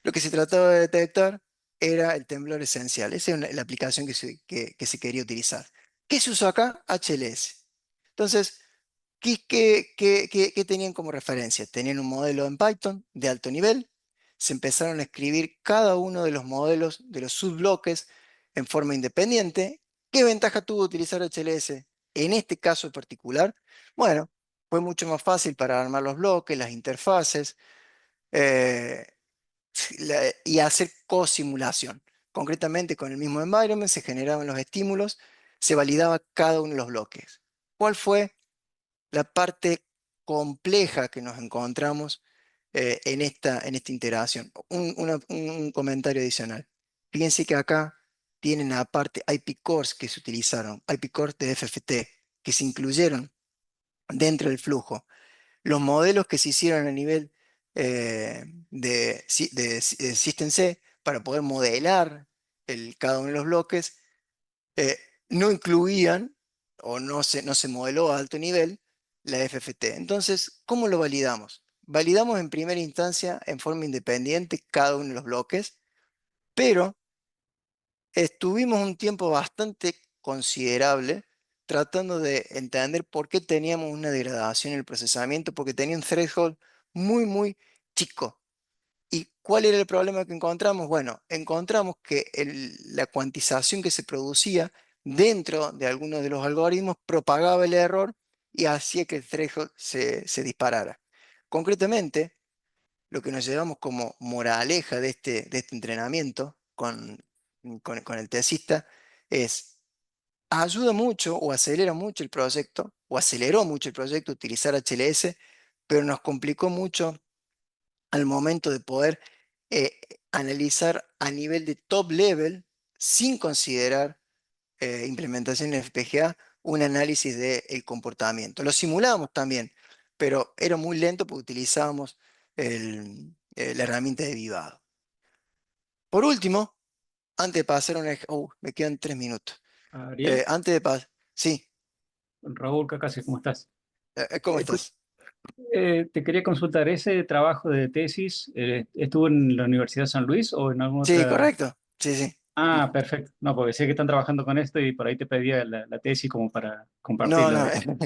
Lo que se trataba de detectar era el temblor esencial. Esa es la aplicación que se quería utilizar. ¿Qué se usó acá? HLS. Entonces, ¿qué tenían como referencia? Tenían un modelo en Python de alto nivel, se empezaron a escribir cada uno de los modelos de los subbloques en forma independiente. ¿Qué ventaja tuvo utilizar HLS en este caso en particular? Bueno, fue mucho más fácil para armar los bloques, las interfaces eh, y hacer cosimulación. Concretamente, con el mismo environment se generaban los estímulos, se validaba cada uno de los bloques. ¿Cuál fue la parte compleja que nos encontramos en esta integración? Un comentario adicional. Fíjense que acá tienen aparte IP cores que se utilizaron, IP cores de FFT, que se incluyeron dentro del flujo. Los modelos que se hicieron a nivel de System C para poder modelar cada uno de los bloques eh, no incluían o no se modeló a alto nivel la FFT. Entonces, ¿cómo lo validamos? Validamos en primera instancia en forma independiente cada uno de los bloques, pero estuvimos un tiempo bastante considerable tratando de entender por qué teníamos una degradación en el procesamiento, porque tenía un threshold muy, muy chico. ¿Y cuál era el problema que encontramos? Bueno, encontramos que la cuantización que se producía dentro de algunos de los algoritmos propagaba el error y hacía que el threshold se disparara. Concretamente, lo que nos llevamos como moraleja de este entrenamiento con el tesista es: ayuda mucho o acelera mucho el proyecto, o aceleró mucho el proyecto utilizar HLS, pero nos complicó mucho al momento de poder eh, analizar a nivel de top level, sin considerar implementación en FPGA, un análisis del comportamiento. Lo simulábamos también, pero era muy lento porque utilizábamos la herramienta de Vivado. Por último, antes de pasar me quedan 3 minutos. Ariel, Antes de pasar, sí, Raúl Cacase, ¿cómo estás? ¿cómo Escu- estás? te quería consultar, ¿ese trabajo de tesis estuvo en la Universidad de San Luis o en alguna Sí, otra? correcto. Sí, sí. Ah, Ujú. perfecto. No, porque sé que están trabajando con esto y por ahí te pedía la tesis como para No, compartirla, no, ¿viste?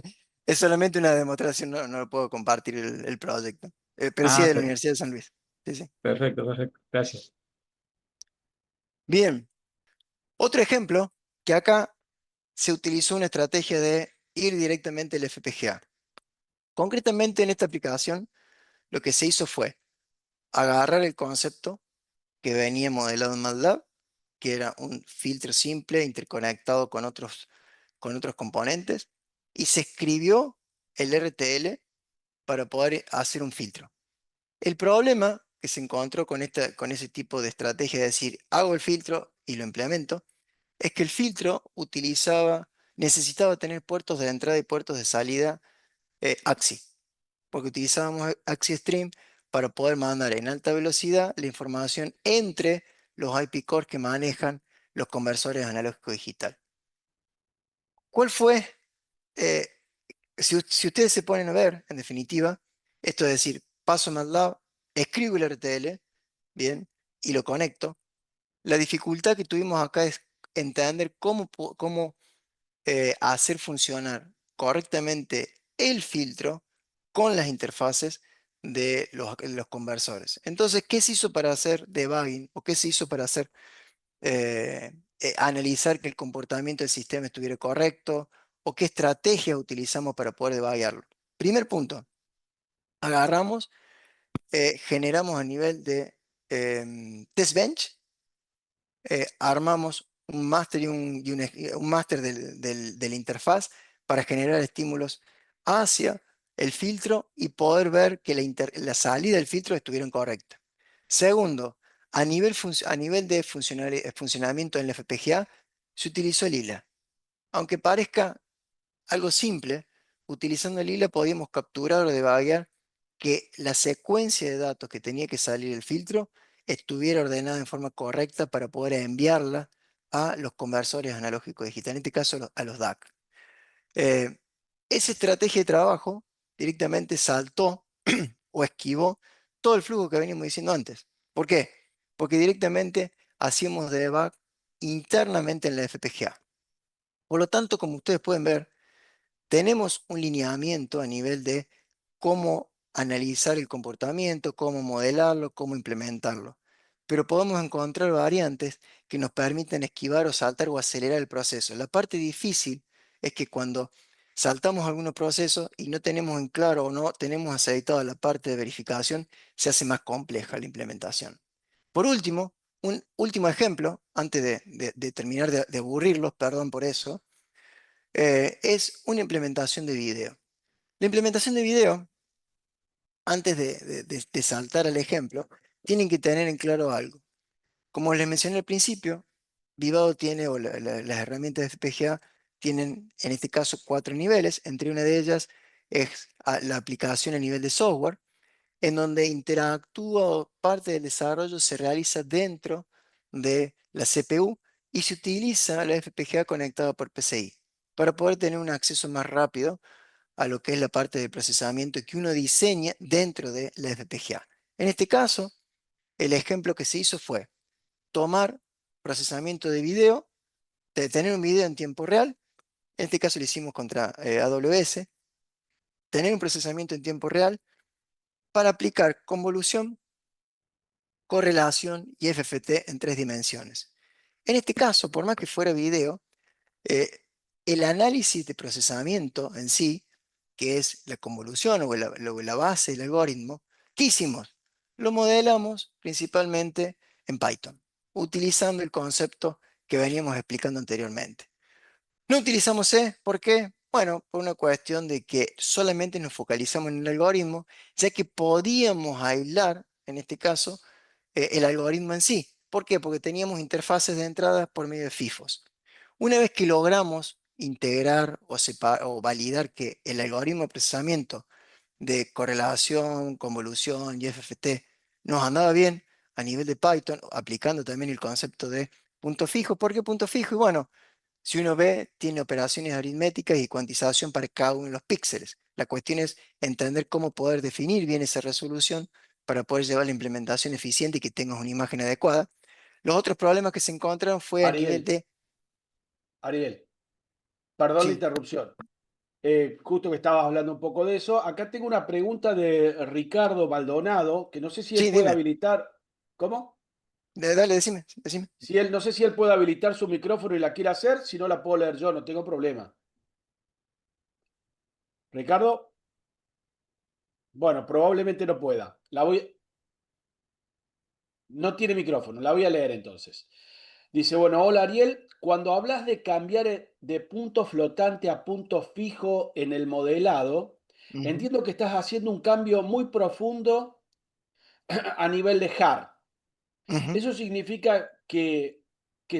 es solamente una demostración, no lo puedo compartir el proyecto. Pero sí Ah, de la Universidad de San Luis. Sí, sí. perfecto, perfecto. Gracias. Bien, otro ejemplo, que acá se utilizó una estrategia de ir directamente al FPGA. Concretamente en esta aplicación, lo que se hizo fue agarrar el concepto, que venía modelado en MATLAB, que era un filtro simple interconectado con otros componentes, y se escribió el RTL para poder hacer un filtro. El problema que se encontró con ese tipo de estrategia, de decir, hago el filtro y lo implemento, es que el filtro necesitaba tener puertos de entrada y puertos de salida AXI, porque utilizábamos AXI Stream para poder mandar en alta velocidad la información entre los IP cores que manejan los conversores analógico digital. ¿Cuál fue? eh, si ustedes se ponen a ver, en definitiva, esto es decir, paso a MATLAB, escribo el RTL, bien, y lo conecto. La dificultad que tuvimos acá es entender cómo hacer funcionar correctamente el filtro con las interfaces de los conversores. Entonces, ¿qué se hizo para hacer debugging o qué se hizo para hacer analizar que el comportamiento del sistema estuviera correcto o qué estrategia utilizamos para poder debuggarlo? Primer punto, agarramos, generamos a nivel de test bench, armamos un máster un máster de la interfaz para generar estímulos hacia el filtro y poder ver que la salida del filtro estuviera correcta. Segundo, a nivel de funcionamiento en la FPGA, se utilizó el ILA. Aunque parezca algo simple, utilizando el ILA podíamos capturar o debuguear que la secuencia de datos que tenía que salir el filtro estuviera ordenada en forma correcta para poder enviarla a los conversores analógicos digitales, en este caso a los DAC. Eh, Esa estrategia de trabajo directamente saltó o esquivó todo el flujo que veníamos diciendo antes. ¿Por qué? Porque directamente hacíamos debug internamente en la FPGA. Por lo tanto, como ustedes pueden ver, tenemos un lineamiento a nivel de cómo analizar el comportamiento, cómo modelarlo, cómo implementarlo. Pero podemos encontrar variantes que nos permiten esquivar o saltar o acelerar el proceso. La parte difícil es que cuando saltamos algunos procesos y no tenemos en claro o no tenemos aceitada la parte de verificación, se hace más compleja la implementación. Por último, un último ejemplo, antes de terminar de aburrirlos, perdón por eso, es una implementación de video. La implementación de video, antes de saltar al ejemplo, tienen que tener en claro algo. Como les mencioné al principio, Vivado tiene, o las herramientas de FPGA tienen, en este caso, 4 niveles. Entre una de ellas es la aplicación a nivel de software, en donde interactúa o parte del desarrollo se realiza dentro de la CPU y se utiliza la FPGA conectada por PCI para poder tener un acceso más rápido a lo que es la parte de procesamiento que uno diseña dentro de la FPGA. En este caso, el ejemplo que se hizo fue tomar procesamiento de video, de tener un video en tiempo real, en este caso lo hicimos contra AWS, tener un procesamiento en tiempo real para aplicar convolución, correlación y FFT en 3 dimensiones. En este caso, por más que fuera video, eh, el análisis de procesamiento en sí, que es la convolución o la base del algoritmo, ¿qué hicimos? Lo modelamos principalmente en Python, utilizando el concepto que veníamos explicando anteriormente. No utilizamos C, ¿por qué? Bueno, por una cuestión de que solamente nos focalizamos en el algoritmo, ya que podíamos aislar, en este caso, el algoritmo en sí. ¿Por qué? Porque teníamos interfaces de entrada por medio de FIFOs. Una vez que logramos integrar o validar que el algoritmo de procesamiento de correlación, convolución y FFT nos andaba bien a nivel de Python, aplicando también el concepto de punto fijo. ¿Por qué punto fijo? Y bueno, si uno ve, tiene operaciones aritméticas y cuantización para cada uno de los píxeles. La cuestión es entender cómo poder definir bien esa resolución para poder llevar la implementación eficiente y que tengas una imagen adecuada. Los otros problemas que se encontraron fue a nivel Ariel, de... Ariel, perdón la Sí, interrupción. Justo que estabas hablando un poco de eso. Acá tengo una pregunta de Ricardo Maldonado, que no sé si él sí, puede dime. habilitar. ¿Cómo? Dale, decime, decime. Si él, no sé si él puede habilitar su micrófono y la quiere hacer, si no la puedo leer yo, no tengo problema. Ricardo, bueno, probablemente no pueda. no tiene micrófono, la voy a leer entonces. Dice, bueno, hola Ariel, cuando hablas de cambiar de punto flotante a punto fijo en el modelado, Ujú, entiendo que estás haciendo un cambio muy profundo a nivel de hard. ujú. Eso significa que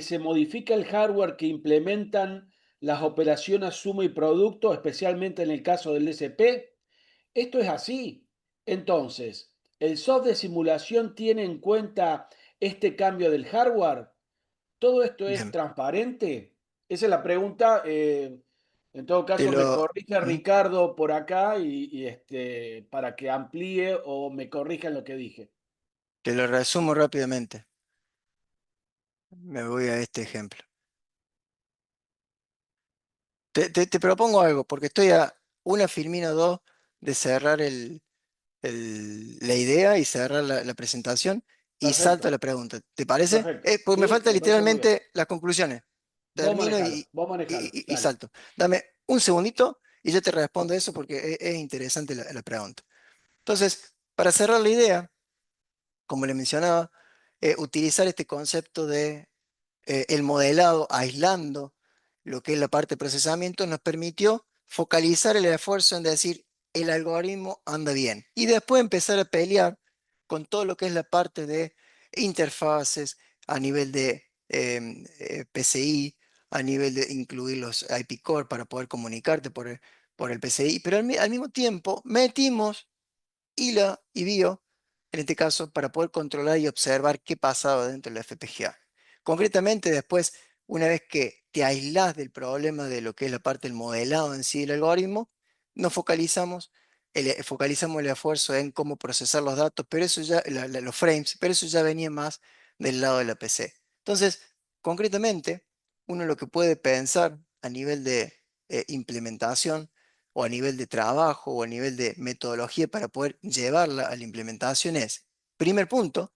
se modifica el hardware que implementan las operaciones suma y producto, especialmente en el caso del DSP. Esto es así. Entonces, ¿el software de simulación tiene en cuenta este cambio del hardware? ¿Todo esto es Bien, transparente? Esa es la pregunta. En todo te caso, me lo, corrige ujú, Ricardo por acá para que amplíe o me corrija en lo que dije. te lo resumo rápidamente. Me voy a este ejemplo. Te propongo algo, porque estoy a una filmina o dos de cerrar la idea y cerrar la presentación y salto a Perfecto, la pregunta. ¿Te parece? perfecto. Porque me Sí, falta me parece muy bien. literalmente las conclusiones. Termino Vos manejalo. y Dale. salto. Dame un segundito y yo te respondo eso porque es interesante la pregunta. Entonces, para cerrar la idea, como le mencionaba, utilizar este concepto de el modelado aislando lo que es la parte de procesamiento nos permitió focalizar el esfuerzo en decir el algoritmo anda bien y después empezar a pelear con todo lo que es la parte de interfaces a nivel de PCI, a nivel de incluir los IP core para poder comunicarte por el PCI, pero al mismo tiempo metimos ILA y BIO, en este caso, para poder controlar y observar qué pasaba dentro de la FPGA. Concretamente, después, una vez que te aislás del problema de lo que es la parte del modelado en sí del algoritmo, nos focalizamos el esfuerzo en cómo procesar los datos, pero eso ya, los frames, pero eso ya venía más del lado de la PC. Entonces, concretamente, uno lo que puede pensar a nivel de implementación o a nivel de trabajo o a nivel de metodología para poder llevarla a la implementación es, primer punto,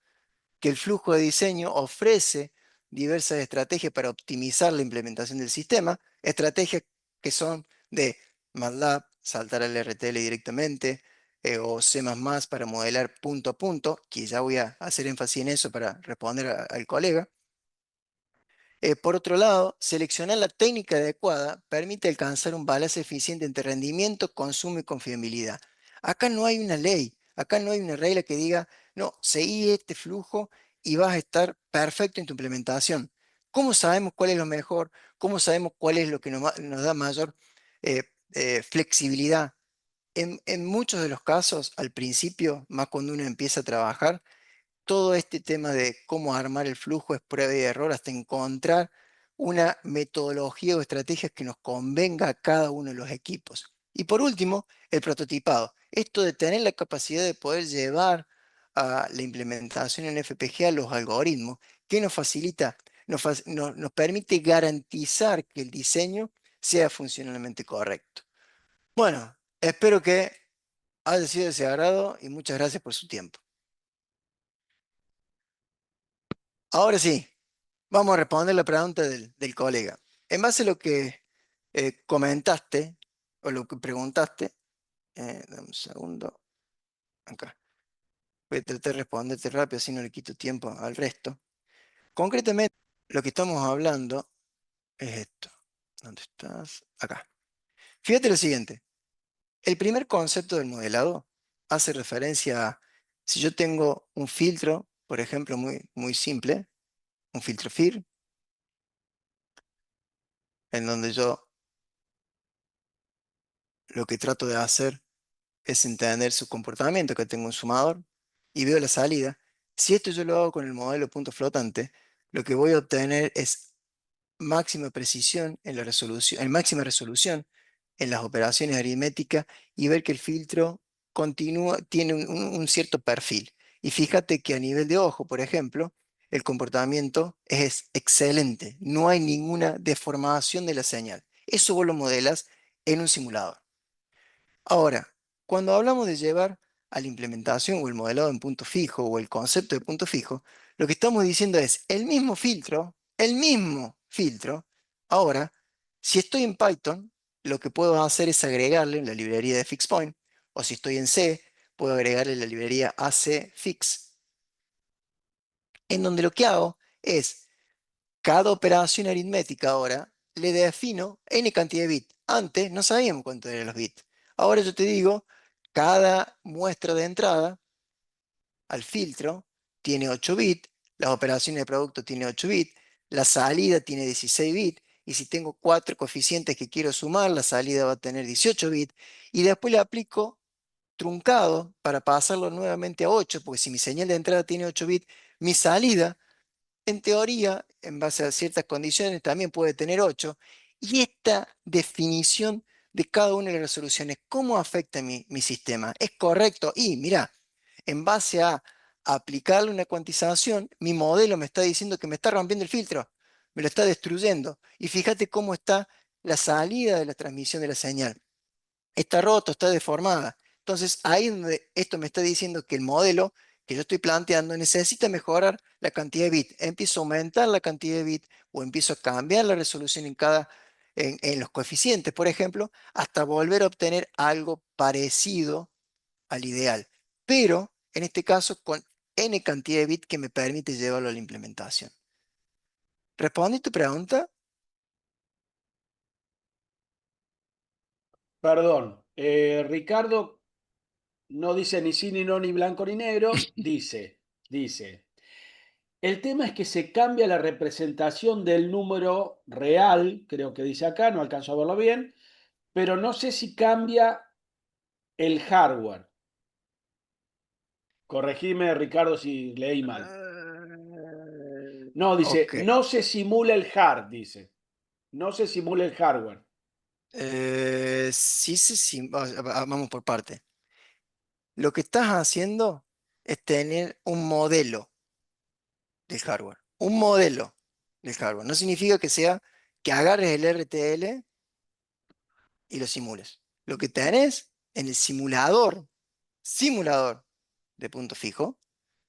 que el flujo de diseño ofrece diversas estrategias para optimizar la implementación del sistema, estrategias que son de MATLAB, saltar al RTL directamente, o C++ para modelar punto a punto, que ya voy a hacer énfasis en eso para responder al colega. Por otro lado, seleccionar la técnica adecuada permite alcanzar un balance eficiente entre rendimiento, consumo y confiabilidad. Acá no hay una ley, acá no hay una regla que diga, no, seguí este flujo y vas a estar perfecto en tu implementación. ¿Cómo sabemos cuál es lo mejor? ¿Cómo sabemos cuál es lo que nos da mayor eh, flexibilidad? En muchos de los casos, al principio, más cuando uno empieza a trabajar, todo este tema de cómo armar el flujo es prueba y error hasta encontrar una metodología o estrategia que nos convenga a cada uno de los equipos. Y por último, el prototipado. Esto de tener la capacidad de poder llevar a la implementación en FPGA los algoritmos, que nos facilita, nos permite garantizar que el diseño sea funcionalmente correcto. Bueno, espero que haya sido de ese agrado y muchas gracias por su tiempo. Ahora sí. Vamos a responder la pregunta del colega. En base a lo que comentaste o lo que preguntaste, dame un segundo, acá. Voy a tratar de responderte rápido, así no le quito tiempo al resto. Concretamente, lo que estamos hablando es esto. ¿Dónde estás? Acá. Fíjate lo siguiente. El primer concepto del modelado hace referencia a si yo tengo un filtro, por ejemplo, muy simple, un filtro FIR, en donde yo lo que trato de hacer es entender su comportamiento, que tengo un sumador, y veo la salida. Si esto yo lo hago con el modelo punto flotante, lo que voy a obtener es máxima precisión en la resolución, en máxima resolución en las operaciones aritméticas y ver que el filtro continúa, tiene un cierto perfil. Y fíjate que a nivel de ojo, por ejemplo, el comportamiento es excelente. No hay ninguna deformación de la señal. Eso vos lo modelas en un simulador. Ahora, cuando hablamos de llevar a la implementación o el modelado en punto fijo o el concepto de punto fijo, lo que estamos diciendo es el mismo filtro. Ahora, si estoy en Python, lo que puedo hacer es agregarle la librería de fixpoint, o si estoy en C, puedo agregarle la librería acfix, en donde lo que hago es cada operación aritmética ahora le defino n cantidad de bits. Antes no sabíamos cuánto eran los bits. Ahora yo te digo, cada muestra de entrada al filtro tiene 8 bits, las operaciones de producto tiene 8 bits, la salida tiene 16 bits, y si tengo 4 coeficientes que quiero sumar, la salida va a tener 18 bits, y después le aplico truncado para pasarlo nuevamente a 8, porque si mi señal de entrada tiene 8 bits, mi salida en teoría, en base a ciertas condiciones, también puede tener 8. Y esta definición de cada una de las resoluciones, ¿cómo afecta mi sistema? ¿Es correcto? Y mira, en base a aplicarle una cuantización, mi modelo me está diciendo que me está rompiendo el filtro, me lo está destruyendo. Y fíjate cómo está la salida de la transmisión de la señal. Está roto, está deformada. Entonces, ahí es donde esto me está diciendo que el modelo que yo estoy planteando necesita mejorar la cantidad de bits. Empiezo a aumentar la cantidad de bits o empiezo a cambiar la resolución en los coeficientes, por ejemplo, hasta volver a obtener algo parecido al ideal. Pero, en este caso, con n cantidad de bits que me permite llevarlo a la implementación. ¿Respondí tu pregunta? Perdón, Ricardo no dice ni sí, ni no, ni blanco, ni negro, dice, el tema es que se cambia la representación del número real, creo que dice acá, no alcanzo a verlo bien, pero no sé si cambia el hardware. Corregime, Ricardo, si leí mal. No, dice, Ok. no se simula el hard, dice. No se simula el hardware. Sí, vamos por parte. Lo que estás haciendo es tener un modelo del hardware. Un modelo del hardware. No significa que sea que agarres el RTL y lo simules. Lo que tenés en el simulador de punto fijo,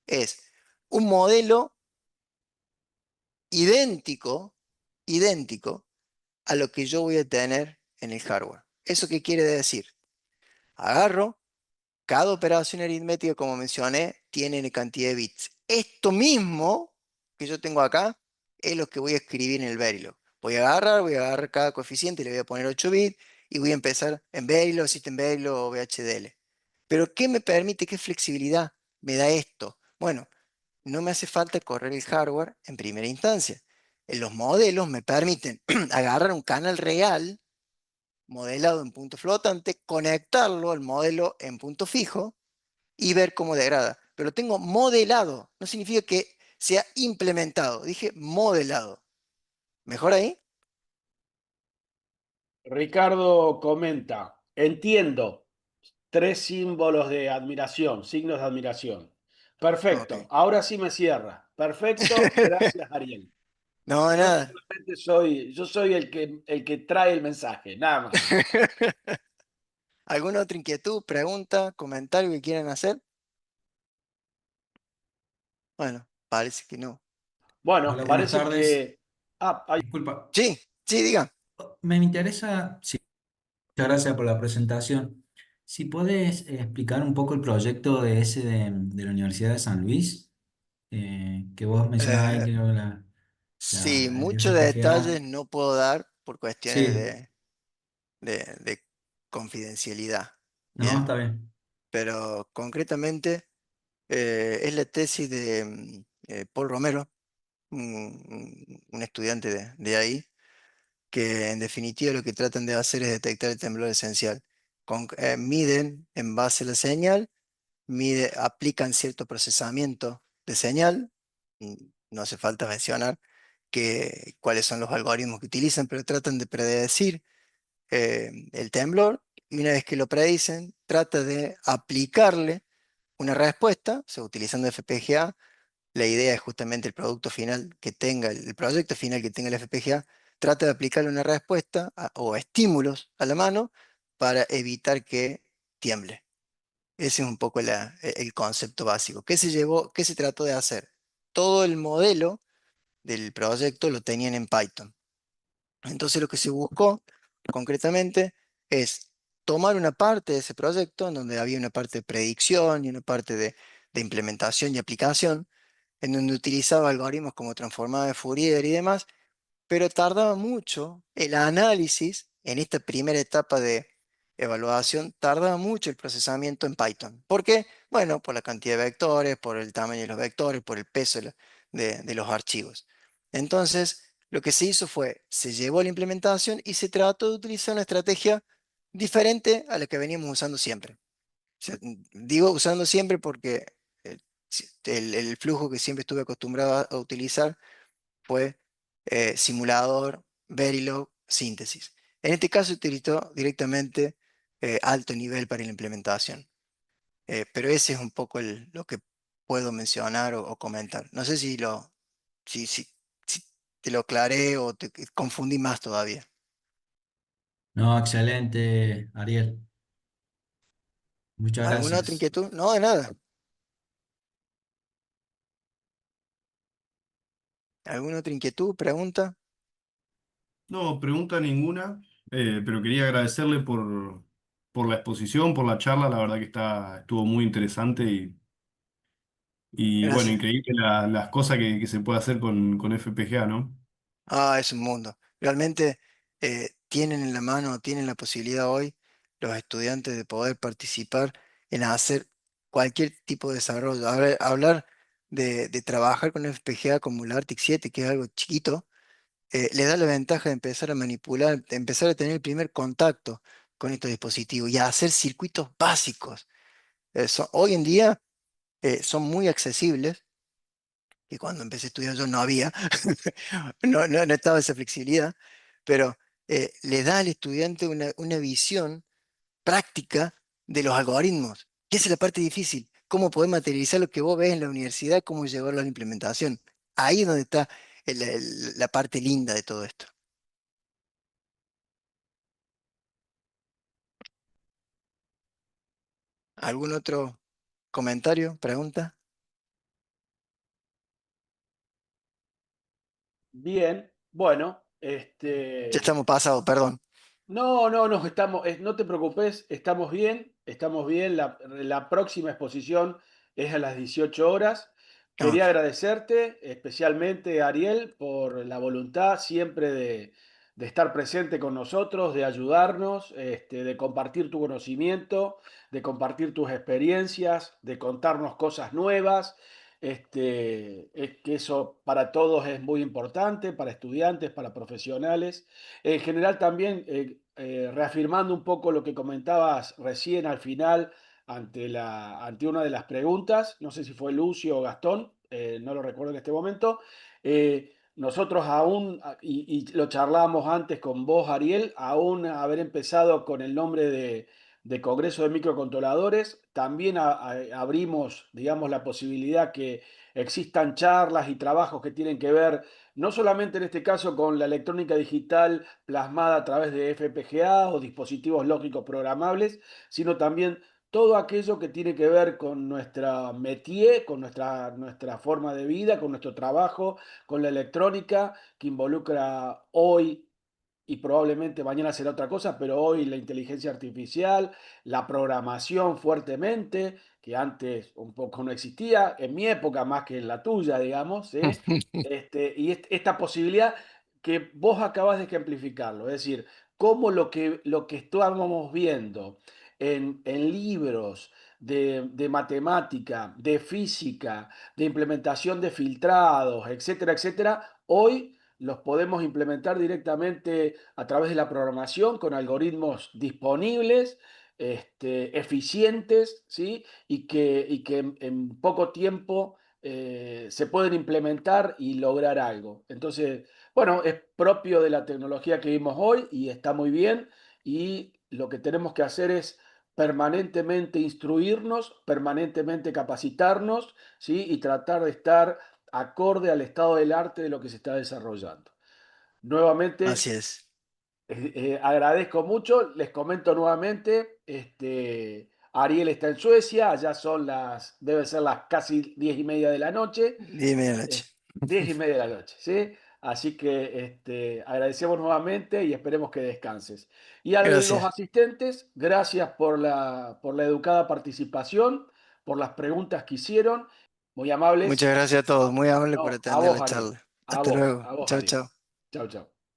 es un modelo idéntico, idéntico a lo que yo voy a tener en el hardware. ¿Eso qué quiere decir? Agarro cada operación aritmética, como mencioné, tiene una cantidad de bits. Esto mismo que yo tengo acá es lo que voy a escribir en el Verilog. Voy a agarrar cada coeficiente, le voy a poner 8 bits y voy a empezar en Verilog, System Verilog o VHDL. Pero ¿qué me permite? ¿Qué flexibilidad me da esto? Bueno, no me hace falta correr el hardware en primera instancia. En los modelos me permiten agarrar un canal real modelado en punto flotante, conectarlo al modelo en punto fijo y ver cómo degrada. Pero lo tengo modelado, no significa que sea implementado, dije modelado. ¿Mejor ahí? Ricardo comenta, entiendo, 3 símbolos de admiración, signos de admiración. Ok. Perfecto, ahora sí me cierra. Perfecto, gracias, Ariel. No, Yo nada. simplemente soy el que trae el mensaje, nada más. ¿Alguna otra inquietud, pregunta, comentario que quieran hacer? Bueno, parece que no. Bueno, Hola, buenas parece tardes. que... Ah, hay Disculpa, Sí, sí, diga. me interesa, sí, muchas gracias por la presentación. Si puedes explicar un poco el proyecto de ese de la Universidad de San Luis, que vos mencionabas ahí, Eh, creo, sí, el muchos detalles FPGA. no puedo dar por cuestiones Sí, de confidencialidad. no, Bien, está bien. pero concretamente es la tesis de Paul Romero, un estudiante de ahí, que en definitiva lo que tratan de hacer es detectar el temblor esencial. Miden en base a la señal, aplican cierto procesamiento de señal, no hace falta mencionar cuáles son los algoritmos que utilizan, pero tratan de predecir el temblor, y una vez que lo predicen, trata de aplicarle una respuesta, o sea, utilizando FPGA. La idea es justamente el producto final que tenga, el proyecto final que tenga el FPGA, trata de aplicarle una respuesta o estímulos a la mano para evitar que tiemble. Ese es un poco el concepto básico. ¿Qué se llevó, qué se trató de hacer? Todo el modelo del proyecto lo tenían en Python. Entonces lo que se buscó concretamente es tomar una parte de ese proyecto, en donde había una parte de predicción y una parte de implementación y aplicación, en donde utilizaba algoritmos como transformada de Fourier y demás, pero tardaba mucho el análisis en esta primera etapa de evaluación, tardaba mucho el procesamiento en Python. ¿Por qué? Bueno, por la cantidad de vectores, por el tamaño de los vectores, por el peso de los archivos. Entonces, lo que se hizo fue, se llevó a la implementación y se trató de utilizar una estrategia diferente a la que veníamos usando siempre. O sea, digo usando siempre porque el flujo que siempre estuve acostumbrado a utilizar fue simulador, Verilog, síntesis. En este caso utilizó directamente alto nivel para la implementación. Pero ese es un poco lo que puedo mencionar o comentar. No sé si te lo aclaré o te confundí más todavía. No, excelente, Ariel. Muchas ¿Alguna otra gracias. inquietud? No, de nada. ¿Alguna otra inquietud? ¿Pregunta? No, pregunta ninguna, pero quería agradecerle por la exposición, por la charla, la verdad que estuvo muy interesante y bueno, Gracias. increíble las cosas que se puede hacer con FPGA, ¿no? Ah, es un mundo. Realmente tienen en la mano, tienen la posibilidad hoy los estudiantes de poder participar en hacer cualquier tipo de desarrollo. Hablar de trabajar con FPGA como el Arctic 7, que es algo chiquito, les da la ventaja de empezar a manipular, de empezar a tener el primer contacto con estos dispositivos y a hacer circuitos básicos. Hoy en día son muy accesibles que cuando empecé a estudiar yo no había, no estaba esa flexibilidad, pero le da al estudiante una visión práctica de los algoritmos, que esa es la parte difícil, cómo poder materializar lo que vos ves en la universidad, cómo llevarlo a la implementación. Ahí es donde está la parte linda de todo esto. ¿Algún otro comentario, pregunta? Bien, bueno, Ya estamos pasados, perdón. no, no, no, no te preocupes, estamos bien. La próxima exposición es a las 18 horas. No, Quería agradecerte especialmente, Ariel, por la voluntad siempre de estar presente con nosotros, de ayudarnos, de compartir tu conocimiento, de compartir tus experiencias, de contarnos cosas nuevas. Es que eso para todos es muy importante, para estudiantes, para profesionales. En general también, reafirmando un poco lo que comentabas recién al final ante una de las preguntas, no sé si fue Lucio o Gastón, no lo recuerdo en este momento, nosotros aún, y lo charlábamos antes con vos, Ariel, aún haber empezado con el nombre de Congreso de Microcontroladores, también abrimos, digamos, la posibilidad que existan charlas y trabajos que tienen que ver no solamente en este caso con la electrónica digital plasmada a través de FPGA o dispositivos lógicos programables, sino también todo aquello que tiene que ver con nuestra métier, con nuestra forma de vida, con nuestro trabajo, con la electrónica, que involucra hoy y probablemente mañana será otra cosa, pero hoy la inteligencia artificial, la programación fuertemente, que antes un poco no existía, en mi época más que en la tuya, digamos, ¿sí? Esta posibilidad que vos acabas de ejemplificarlo, es decir, cómo lo que estábamos viendo en libros de matemática, de física, de implementación de filtrados, etcétera, etcétera, hoy los podemos implementar directamente a través de la programación con algoritmos disponibles, eficientes, ¿sí? Y que en poco tiempo se pueden implementar y lograr algo. Entonces, bueno, es propio de la tecnología que vimos hoy y está muy bien. Y lo que tenemos que hacer es permanentemente instruirnos, permanentemente capacitarnos, ¿sí? Y tratar de estar acorde al estado del arte de lo que se está desarrollando. así Nuevamente, es. agradezco mucho, les comento nuevamente, Ariel está en Suecia, allá deben ser las casi 10:30 de la noche, Dime la noche. 10:30 de la noche, ¿sí? Así que agradecemos nuevamente y esperemos que descanses. Y a los Gracias. asistentes, gracias por la educada participación, por las preguntas que hicieron Muy amables. Muchas gracias a todos, muy amable por No, a atender vos, la Ale. charla. A Hasta vos, luego. a vos, Chao, Ale. chao. Chau, chau.